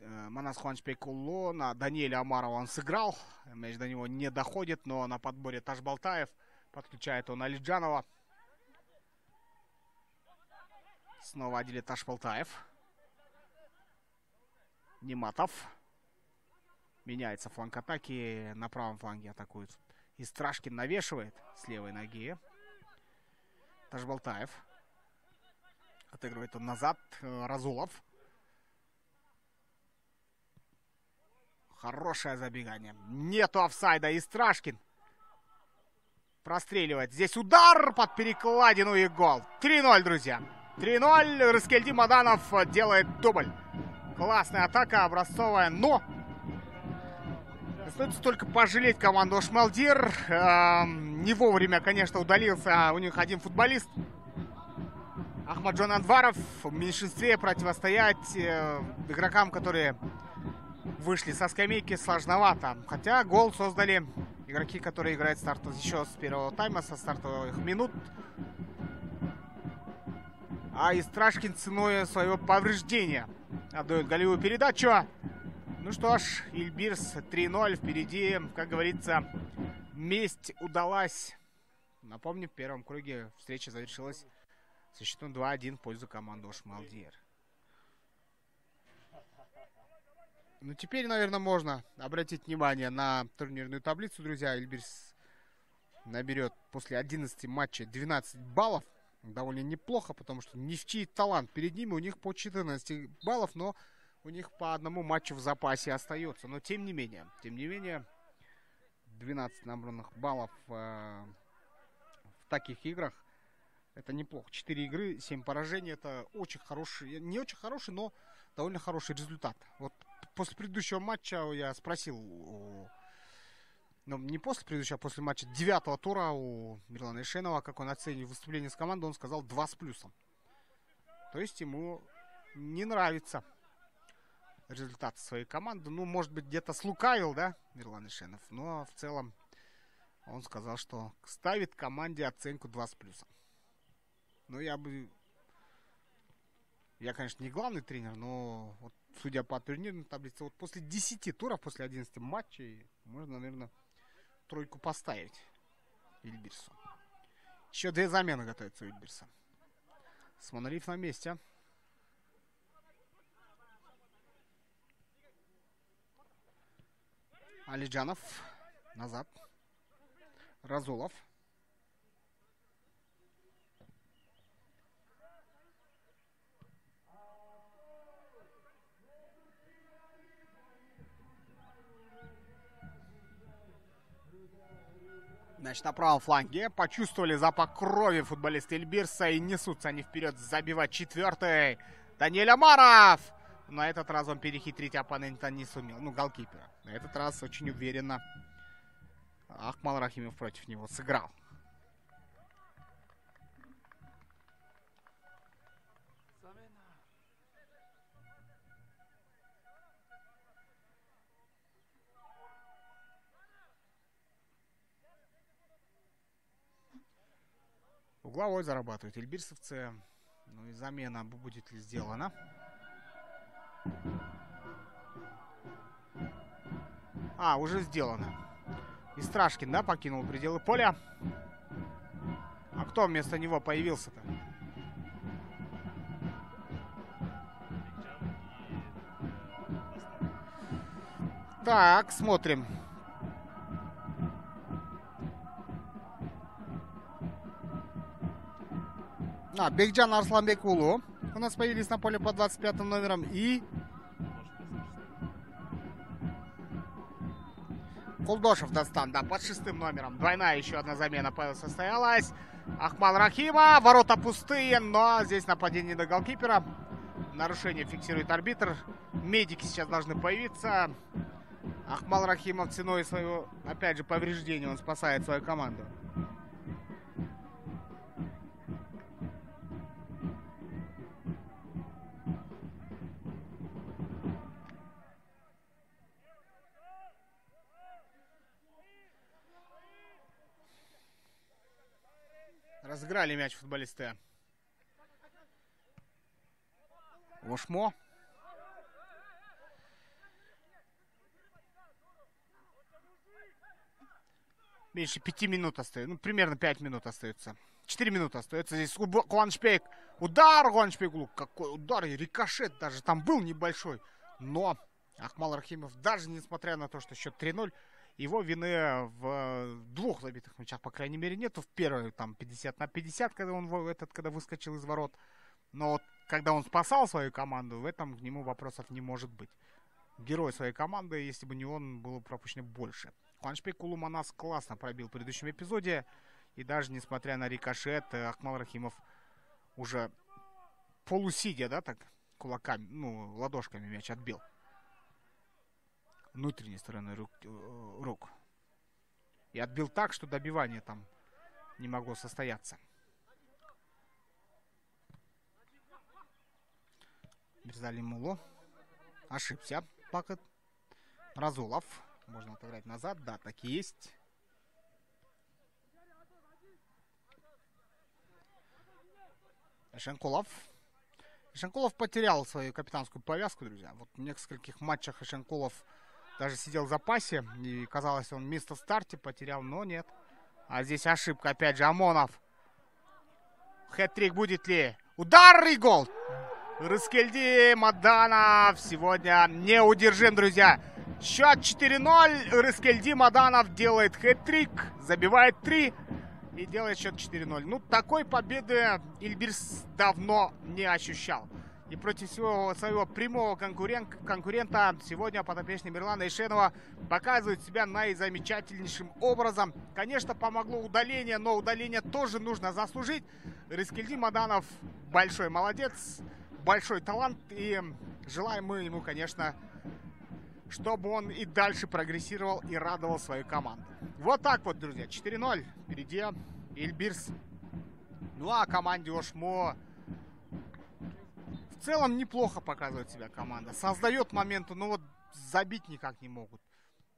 Манас Хуанчпекаулу на Даниэля Амарова он сыграл. Мяч до него не доходит, но на подборе Ташбалтаев. Подключает он Алиджанова. Снова отделит Ташбалтаев. Нематов. Меняется фланг атаки. На правом фланге атакует. И Страшкин навешивает с левой ноги. Ташбалтаев. Отыгрывает он назад. Разулов. Хорошее забегание. Нету офсайда. И Страшкин простреливает. Здесь удар под перекладину и гол. 3-0, друзья. 3-0. Рыскельди Маданов делает дубль. Классная атака, образцовая, но... Стоит только пожалеть команду Ошмалдир. Не вовремя, конечно, удалился у них один футболист. Ахмаджон Анваров. В меньшинстве противостоять игрокам, которые вышли со скамейки, сложновато. Хотя гол создали игроки, которые играют еще с первого тайма, со стартовых минут. А и Страшкин ценой своего повреждения отдает голевую передачу. Ну что ж, Ильбирс 3-0 впереди, как говорится, месть удалась. Напомню, в первом круге встреча завершилась со счетом 2-1 в пользу команды Ошмалдир. Ну теперь, наверное, можно обратить внимание на турнирную таблицу, друзья. Ильбирс наберет после 11 матчей 12 баллов. Довольно неплохо, потому что ни в чей талант перед ними. У них по 14 баллов, но... У них по одному матчу в запасе остается. Но тем не менее, 12 набранных баллов в таких играх. Это неплохо. 4 игры, 7 поражений. Это очень хороший, не очень хороший, но довольно хороший результат. Вот после предыдущего матча я спросил, ну не после предыдущего, а после матча 9-го тура у Мирлана Ишенова, как он оценивает выступление с командой, он сказал 2 с плюсом. То есть ему не нравится результат своей команды. Ну, может быть, где-то слукавил, да, Мирлан Ишенов. Но в целом Он сказал, что ставит команде оценку 2 с плюсом. Ну, я, конечно, не главный тренер, но вот, судя по турнирной таблице, вот после 10 туров, после 11 матчей, можно, наверное, 3 поставить Ильбирсу. Еще 2 замены готовятся у Ильбирса. Смонариф на месте. Алиджанов назад. Разулов. Значит, на правом фланге почувствовали запах крови футболисты Ильбирса и несутся они вперед забивать 4-й. Даниэль Омаров! На этот раз он перехитрить оппонента не сумел. Ну, голкипера. На этот раз очень уверенно Ахмал Рахимов против него сыграл. Угловой зарабатывают ильбирсовцы. Ну и замена будет ли сделана? Уже сделано. Истрашкин, да, покинул пределы поля. А кто вместо него появился-то? Так, смотрим. Бекджан Арсланбек Улу у нас появились на поле по 25 номером. И Кулдошев Дастан, да, под 6 номером. Двойная еще одна замена состоялась. Ахмал Рахима. Ворота пустые, но здесь нападение до голкипера. Нарушение фиксирует арбитр. Медики сейчас должны появиться. Ахмал Рахимов ценой своего, опять же, повреждения, он спасает свою команду. Разыграли мяч футболисты Ошмо. Меньше 5 минут остается. Ну, примерно 5 минут остается. 4 минуты остается. Здесь Куаншпейк. Удар Куаншпейку. Какой удар. И рикошет даже там был небольшой. Но Ахмал Рахимов, даже несмотря на то, что счет 3-0, его вины в 2 забитых мячах, по крайней мере, нету. В первой там 50/50, когда выскочил из ворот. Но вот когда он спасал свою команду, в этом к нему вопросов не может быть. Герой своей команды, если бы не он, было пропущено больше. Куаншпейк Кулуманас классно пробил в предыдущем эпизоде. И даже несмотря на рикошет, Ахмал Рахимов уже полусидя, да, так, кулаками, ну, ладошками мяч отбил. Внутренней стороны рук. И отбил так, что добивание там не могло состояться. Мирзалим Муло ошибся. Пакет. Разулов. Можно отыграть назад. Да, так и есть. Эшенкулов. Эшенкулов потерял свою капитанскую повязку, друзья. Вот в нескольких матчах Эшенкулов даже сидел в запасе. И казалось, он место в старте потерял, но нет. А здесь ошибка, опять же, Омонов. Хэт-трик будет ли? Удар и гол! Рыскельди Маданов сегодня неудержим, друзья. Счет 4-0. Рыскельди Маданов делает хэт-трик, забивает 3 и делает счет 4-0. Ну, такой победы Ильбирс давно не ощущал. И против своего прямого конкурента сегодня подопечный Мирлана Ишенова показывает себя наизамечательнейшим образом. Конечно, помогло удаление, но удаление тоже нужно заслужить. Рыскельди Маданов большой молодец, большой талант. И желаем мы ему, конечно, чтобы он и дальше прогрессировал и радовал свою команду. Вот так вот, друзья, 4-0. Впереди Ильбирс. Ну а команде Ошмо в целом неплохо показывает себя команда. Создает моменты, но вот забить никак не могут.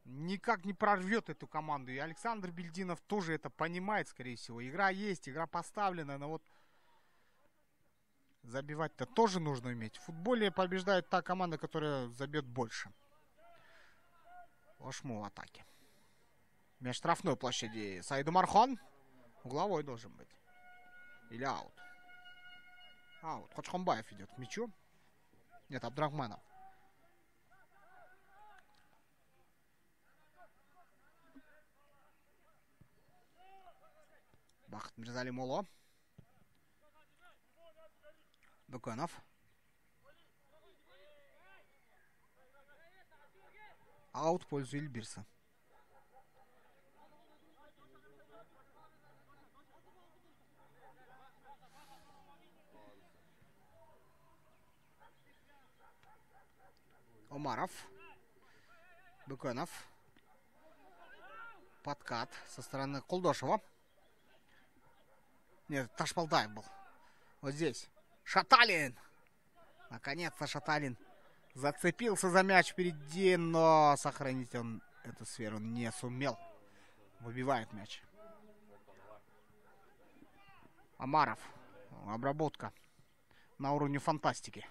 никак не прорвет эту команду. И Александр Бельдинов тоже это понимает, скорее всего. Игра есть, игра поставлена, но вот забивать-то тоже нужно уметь. В футболе побеждает та команда, которая забьет больше. Ошму в атаке. Мяч штрафной площади. Саиду Мархон. Угловой должен быть. Или аут. Аут. Хочхомбаев идет к мячу. Нет, Абдрахманов. Бахт Мирзалимуло. Быконов. Аут в пользу Ильбирса. Омаров. Быконов. Подкат со стороны Кулдошева. Нет, Ташпалдаев был. Вот здесь. Шаталин. Наконец-то Шаталин зацепился за мяч впереди, но сохранить он эту сферу не сумел. Выбивает мяч. Омаров. Обработка на уровне фантастики.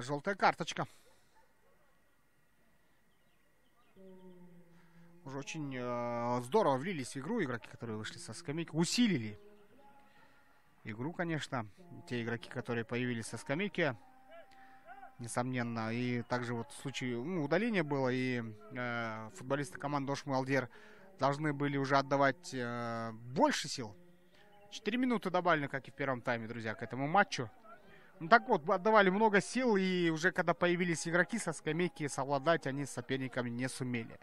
Желтая карточка. Уже очень здорово влились в игру игроки, которые вышли со скамейки. Усилили игру, конечно. Те игроки, которые появились со скамейки, несомненно. И также вот в случае удаления было, и футболисты команды Ошму Алдер должны были уже отдавать больше сил. 4 минуты добавлены, как и в первом тайме, друзья, к этому матчу. Ну так вот, отдавали много сил, и уже когда появились игроки со скамейки, совладать они с соперниками не сумели.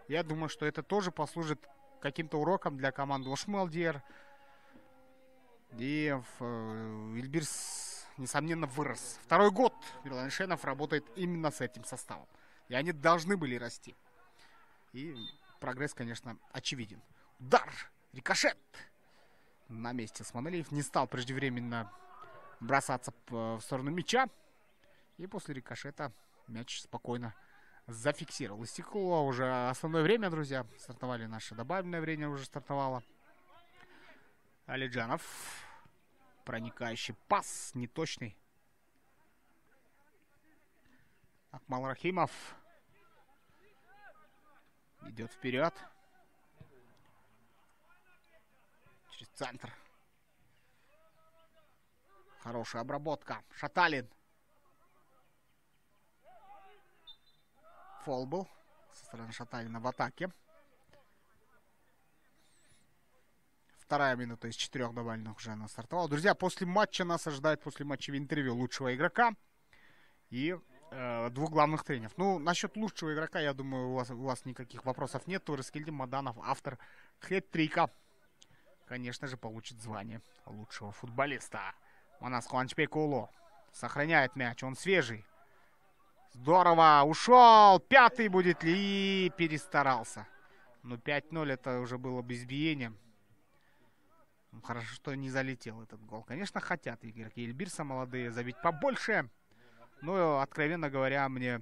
Я думаю, что это тоже послужит каким-то уроком для команды Ошму Алдер. И Ильбирс, несомненно, вырос. Второй год Мирланшенов работает именно с этим составом. И они должны были расти. И прогресс, конечно, очевиден. Удар! Рикошет! На месте Сманалиев не стал преждевременно бросаться в сторону мяча. И после рикошета мяч спокойно зафиксировал. Истекло уже основное время, друзья. Стартовали наше добавленное время, уже стартовало. Алиджанов. Проникающий пас, неточный. Акмал Рахимов идет вперед. Через центр. Хорошая обработка. Шаталин. Фол был со стороны Шаталина в атаке. Вторая минута из 4 добавленных уже она стартовала. Друзья, после матча нас ожидает после матча интервью лучшего игрока и 2 главных тренеров. Ну, насчет лучшего игрока, я думаю, у вас никаких вопросов нет. Турыскельди Маданов, автор хэт-трика, конечно же, получит звание лучшего футболиста. Манас Хуанчпекуло сохраняет мяч, он свежий. Здорово, ушел, 5-й будет ли, и перестарался. Но 5-0 это уже было бы избиением. Хорошо, что не залетел этот гол. Конечно, хотят игроки Ильбирса молодые забить побольше. Но, откровенно говоря, мне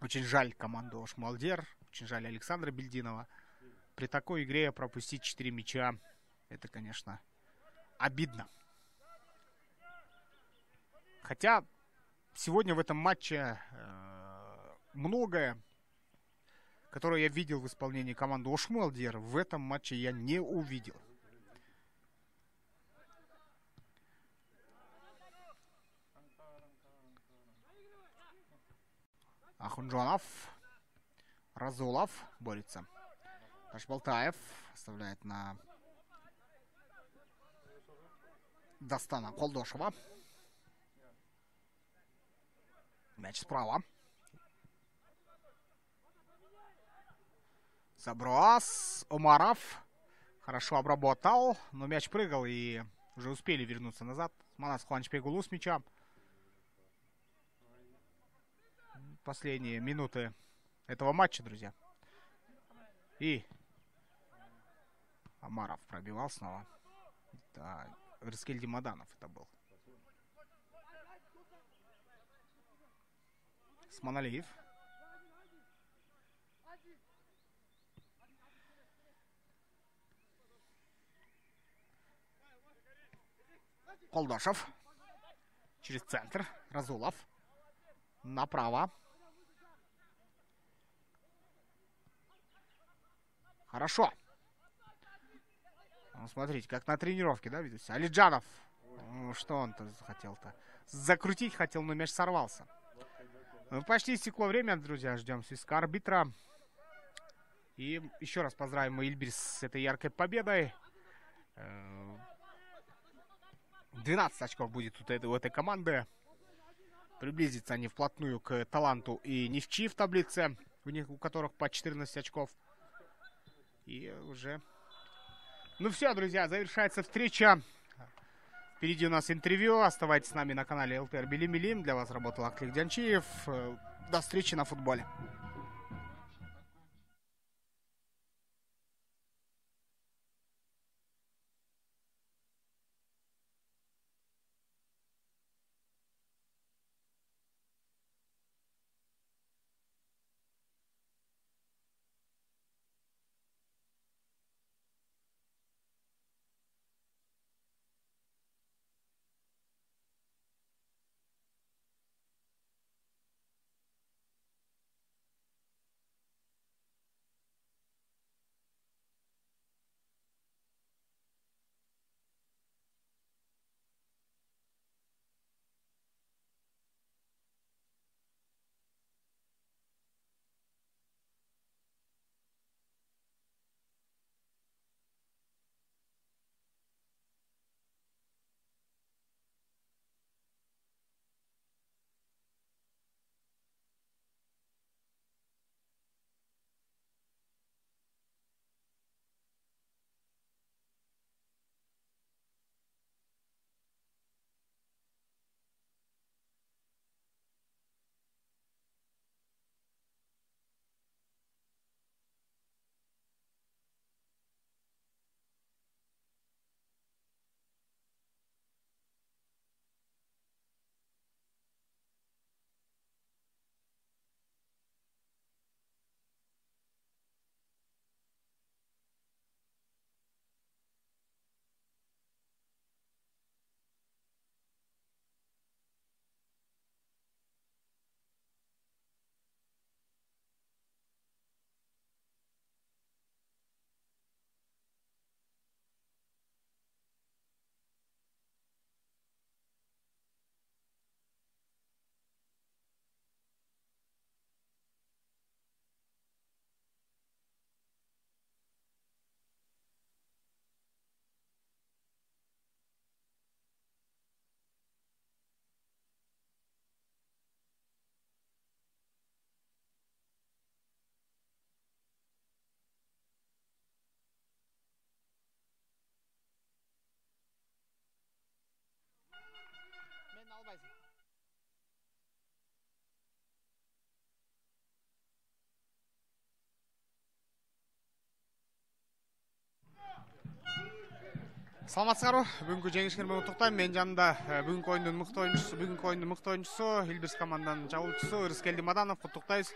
очень жаль команду Ошму Алдер. Очень жаль Александра Бельдинова. При такой игре пропустить 4 мяча, это, конечно, обидно. Хотя сегодня в этом матче многое, которое я видел в исполнении команды Ошму Алдер, в этом матче я не увидел. Ахунжонов. Разулов борется. Ташбалтаев оставляет на Дастана Колдошева. Мяч справа. Заброс. Омаров. Хорошо обработал. Но мяч прыгал и уже успели вернуться назад. Манас Хуанчпегулу с мячом. Последние минуты этого матча, друзья. И Омаров пробивал снова. Да, Рыскельди Маданов это был. Сманалиев. Колдашев. Через центр. Разулов. Направо. Хорошо. Ну, смотрите, как на тренировке, да, видите? Алиджанов. Ну, что он-то хотел-то? Закрутить хотел, но мяч сорвался. Ну, почти истекло время, друзья. Ждем свистка арбитра. И еще раз поздравим Ильбирс с этой яркой победой. 12 очков будет у этой команды. Приблизятся они вплотную к Таланту и Нефчи в таблице, у которых по 14 очков. И уже... Ну все, друзья, завершается встреча. Впереди у нас интервью. Оставайтесь с нами на канале ЛТР Билим-Билим. Для вас работал Аклик Дянчиев. До встречи на футболе. Саламатсыздар, бүгүнкү жеңишиңер менен куттуктайм. Мен жанымда бүгүнкү оюндун мыкты oyuncusu, Илбирс команданын чабуучусу Ырыскелди Маданов. Куттуктайбыз.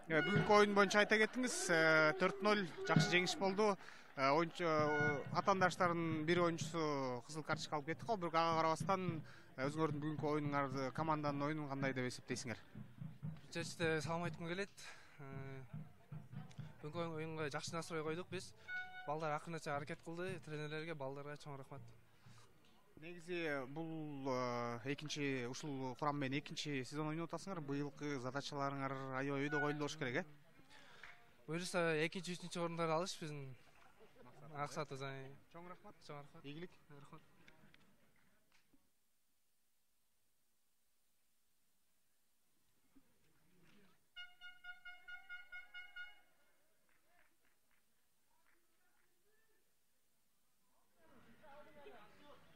Бүгүнкү oyun боюнча айта кеттиңиз. 4-0 жакшы жеңиш болду. Атаандаштардын бир oyuncusu кызыл карточка алып кетти го. Бирок ага карабастан өзүңөрдүн бүгүнкү оюнуңарды, команданын оюнун кандай деп эсептейсиңер? Жечте салам айткым келет. Бүгүнкү оюнга жакшы настрой койдук биз. Балдар акырынча аракет кылды, тренерлерге, балдарга чоң рахмат. Негизи бул экинчи ушул курам менен экинчи сезон ойноп атасыңар. Быйылкы задачаларыңар аябай өйдө коюлду болуш керек, Буюрса экинчи, үчүнчү орундарга алыш биздин максатыбыз. Чоң рахмат. Чоң рахмат. Ийгилик. Рахмат.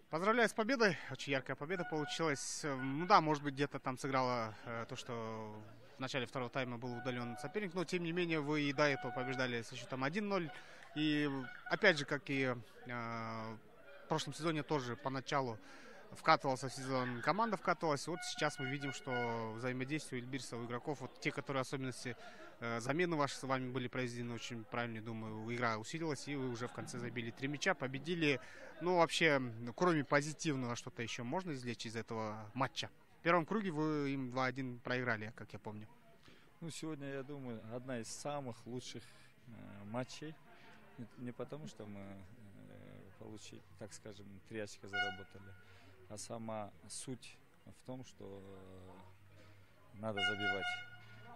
Поздравляю с победой. Очень яркая победа получилась. Ну да, может быть, где-то там сыграло то, что в начале второго тайма был удален соперник, но тем не менее вы и до этого побеждали со счетом 1-0. И опять же, как и в прошлом сезоне, тоже поначалу вкатывался в сезон, команда вкатывалась. Вот сейчас мы видим, что взаимодействие Эльбирса у игроков, вот те, которые особенности замены ваши с вами были произведены, очень правильно, думаю, игра усилилась, и вы уже в конце забили 3 мяча, победили. Ну, вообще, кроме позитивного, что-то еще можно извлечь из этого матча? В первом круге вы им 2-1 проиграли, как я помню. Ну, сегодня, я думаю, одна из самых лучших матчей. Не потому, что мы получили, так скажем, 3 очка заработали, а сама суть в том, что надо забивать.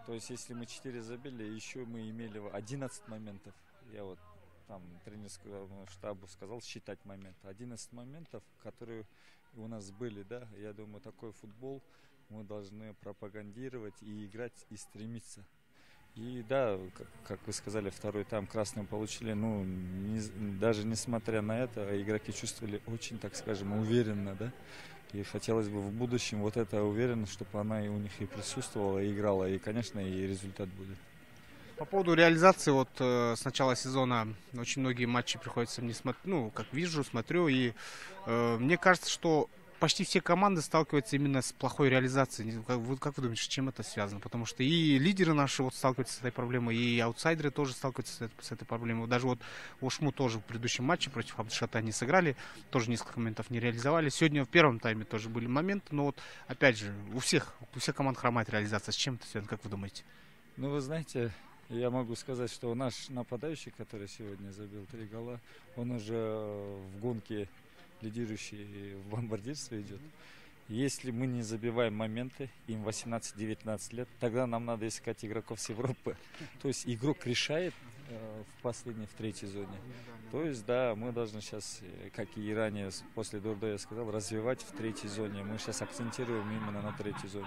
То есть, если мы 4 забили, еще мы имели 11 моментов. Я вот там тренерскому штабу сказал считать момент. 11 моментов, которые у нас были, да. Я думаю, такой футбол мы должны пропагандировать и играть, и стремиться. И да, как вы сказали, второй тайм красным получили. Ну, даже несмотря на это, игроки чувствовали очень, так скажем, уверенно, да. И хотелось бы в будущем вот эта уверенность, чтобы она и у них и присутствовала, и играла, и, конечно, и результат будет. По поводу реализации, вот с начала сезона очень многие матчи приходится мне смотреть, ну, как вижу, смотрю, и мне кажется, что почти все команды сталкиваются именно с плохой реализацией. Как вы думаете, с чем это связано? Потому что и лидеры наши вот сталкиваются с этой проблемой, и аутсайдеры тоже сталкиваются с этой проблемой. Даже вот Ошму тоже в предыдущем матче против Абдышата не сыграли, тоже несколько моментов не реализовали. Сегодня в первом тайме тоже были моменты, но вот опять же у всех команд хромает реализация. С чем это связано, как вы думаете? Ну, вы знаете, я могу сказать, что наш нападающий, который сегодня забил 3 гола, он уже в гонке лидирующий в бомбардирстве идет. Если мы не забиваем моменты, им 18-19 лет, тогда нам надо искать игроков с Европы. То есть игрок решает в третьей зоне. То есть, да, мы должны сейчас, как и ранее, после Дурдо я сказал, развивать в третьей зоне. Мы сейчас акцентируем именно на третьей зоне.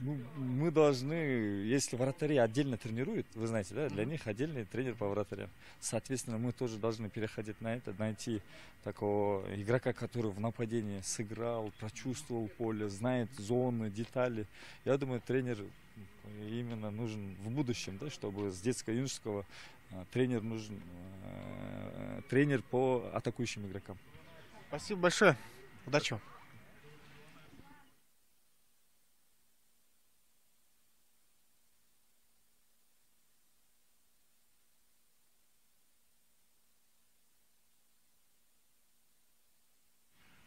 Мы должны, если вратари отдельно тренируют, вы знаете, да, для них отдельный тренер по вратарям. Соответственно, мы тоже должны переходить на это, найти такого игрока, который в нападении сыграл, прочувствовал поле, знает зоны, детали. Я думаю, тренер именно нужен в будущем, да, чтобы с детско-юношеского тренер нужен, тренер по атакующим игрокам. Спасибо большое. Удачи вам.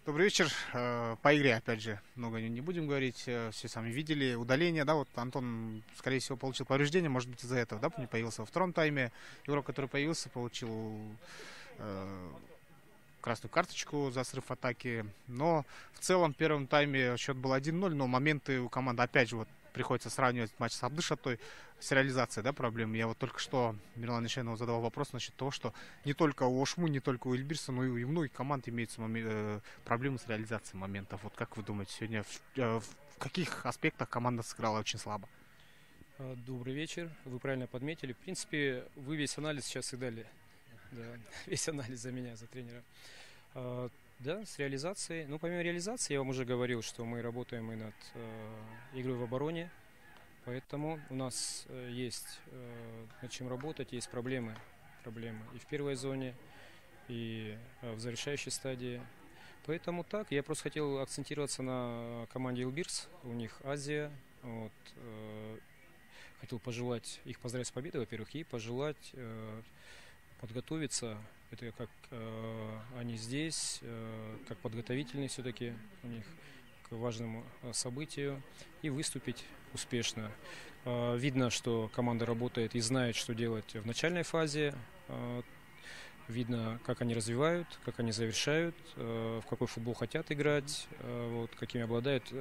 Добрый вечер. По игре, опять же, много не будем говорить. Все сами видели. Удаление, да, вот Антон, скорее всего, получил повреждение. Может быть, из-за этого, да, не появился во втором тайме. Игрок, который появился, получил красную карточку за срыв атаки. Но в целом в первом тайме счет был 1-0, но моменты у команды, опять же, вот приходится сравнивать матч с Абдышатой, с реализацией, да, проблем. Я вот только что Мирлан Ишенов задавал вопрос насчет того, что не только у Ошму, не только у Эльбирса, но и у многих команд имеются проблемы с реализацией моментов. Вот как вы думаете, сегодня в каких аспектах команда сыграла очень слабо? Добрый вечер. Вы правильно подметили. В принципе, вы весь анализ сейчас и дали. Да, весь анализ за меня, за тренера. Да, с реализацией. Ну, помимо реализации, я вам уже говорил, что мы работаем и над игрой в обороне. Поэтому у нас есть над чем работать, есть проблемы и в первой зоне, и в завершающей стадии. Поэтому так, я просто хотел акцентироваться на команде Эльбирс. У них Азия. Вот, хотел пожелать их поздравить с победой, во-первых, и пожелать подготовиться. Это как они здесь, как подготовительные все-таки у них к важному событию, и выступить успешно. Видно, что команда работает и знает, что делать в начальной фазе. Видно, как они развивают, как они завершают, в какой футбол хотят играть, вот, какими обладают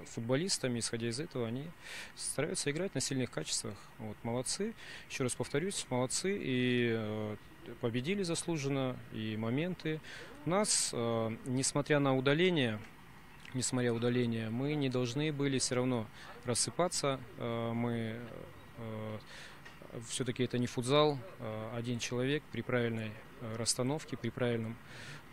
футболистами. Исходя из этого, они стараются играть на сильных качествах. Вот, молодцы. Еще раз повторюсь, молодцы. И победили заслуженно, и моменты. У нас, несмотря на удаление, мы не должны были все равно рассыпаться. Мы все-таки это не футзал. Один человек при правильной расстановке, при правильном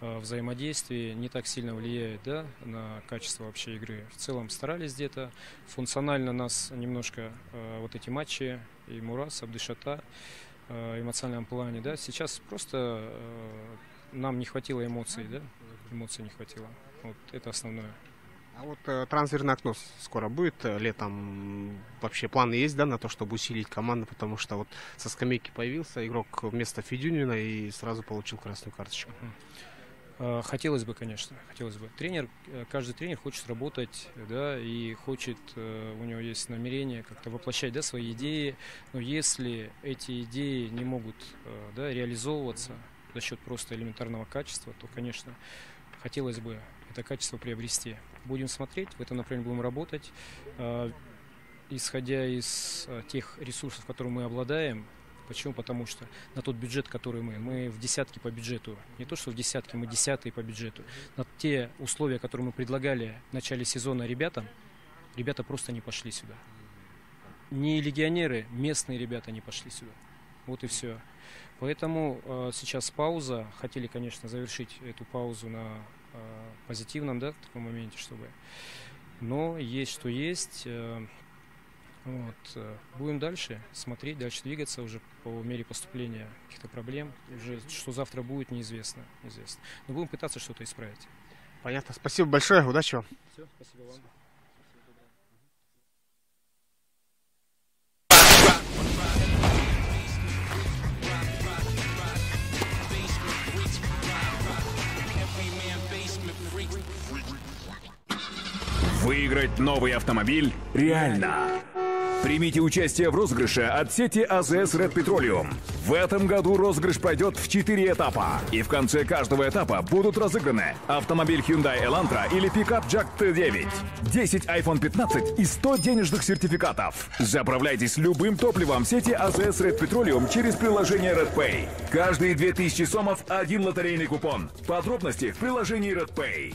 взаимодействии не так сильно влияет, да, на качество вообще игры. В целом старались где-то. Функционально нас немножко вот эти матчи, и Мурас, Абдышата, в эмоциональном плане, да, сейчас просто нам не хватило эмоций, да, эмоций не хватило. Вот это основное. А вот трансферное окно скоро будет летом. Вообще планы есть, да, на то, чтобы усилить команду, потому что вот со скамейки появился игрок вместо Федюнина и сразу получил красную карточку. Хотелось бы, конечно, хотелось бы. Каждый тренер хочет работать, да, и хочет, у него есть намерение как-то воплощать, да, свои идеи. Но если эти идеи не могут, да, реализовываться за счет просто элементарного качества, то, конечно, хотелось бы это качество приобрести. Будем смотреть, в этом направлении будем работать. Исходя из тех ресурсов, которыми мы обладаем. Почему? Потому что на тот бюджет, который мы в десятке по бюджету, не то что в десятке, мы десятые по бюджету. На те условия, которые мы предлагали в начале сезона ребята просто не пошли сюда. Не легионеры, местные ребята не пошли сюда. Вот и все. Поэтому сейчас пауза. Хотели, конечно, завершить эту паузу на позитивном, да, таком моменте, чтобы. Но есть что есть. Вот. Будем дальше смотреть, дальше двигаться уже по мере поступления каких-то проблем. Уже что завтра будет, неизвестно. Но будем пытаться что-то исправить. Понятно. Спасибо большое. Удачи вам. Все, спасибо вам. Выиграть новый автомобиль реально. Примите участие в розыгрыше от сети АЗС Red Petroleum. В этом году розыгрыш пройдет в 4 этапа. И в конце каждого этапа будут разыграны автомобиль Hyundai Elantra или пикап Jack T9, 10 iPhone 15 и 100 денежных сертификатов. Заправляйтесь любым топливом сети АЗС Red Petroleum через приложение RedPay. Каждые 2000 сомов один лотерейный купон. Подробности в приложении RedPay.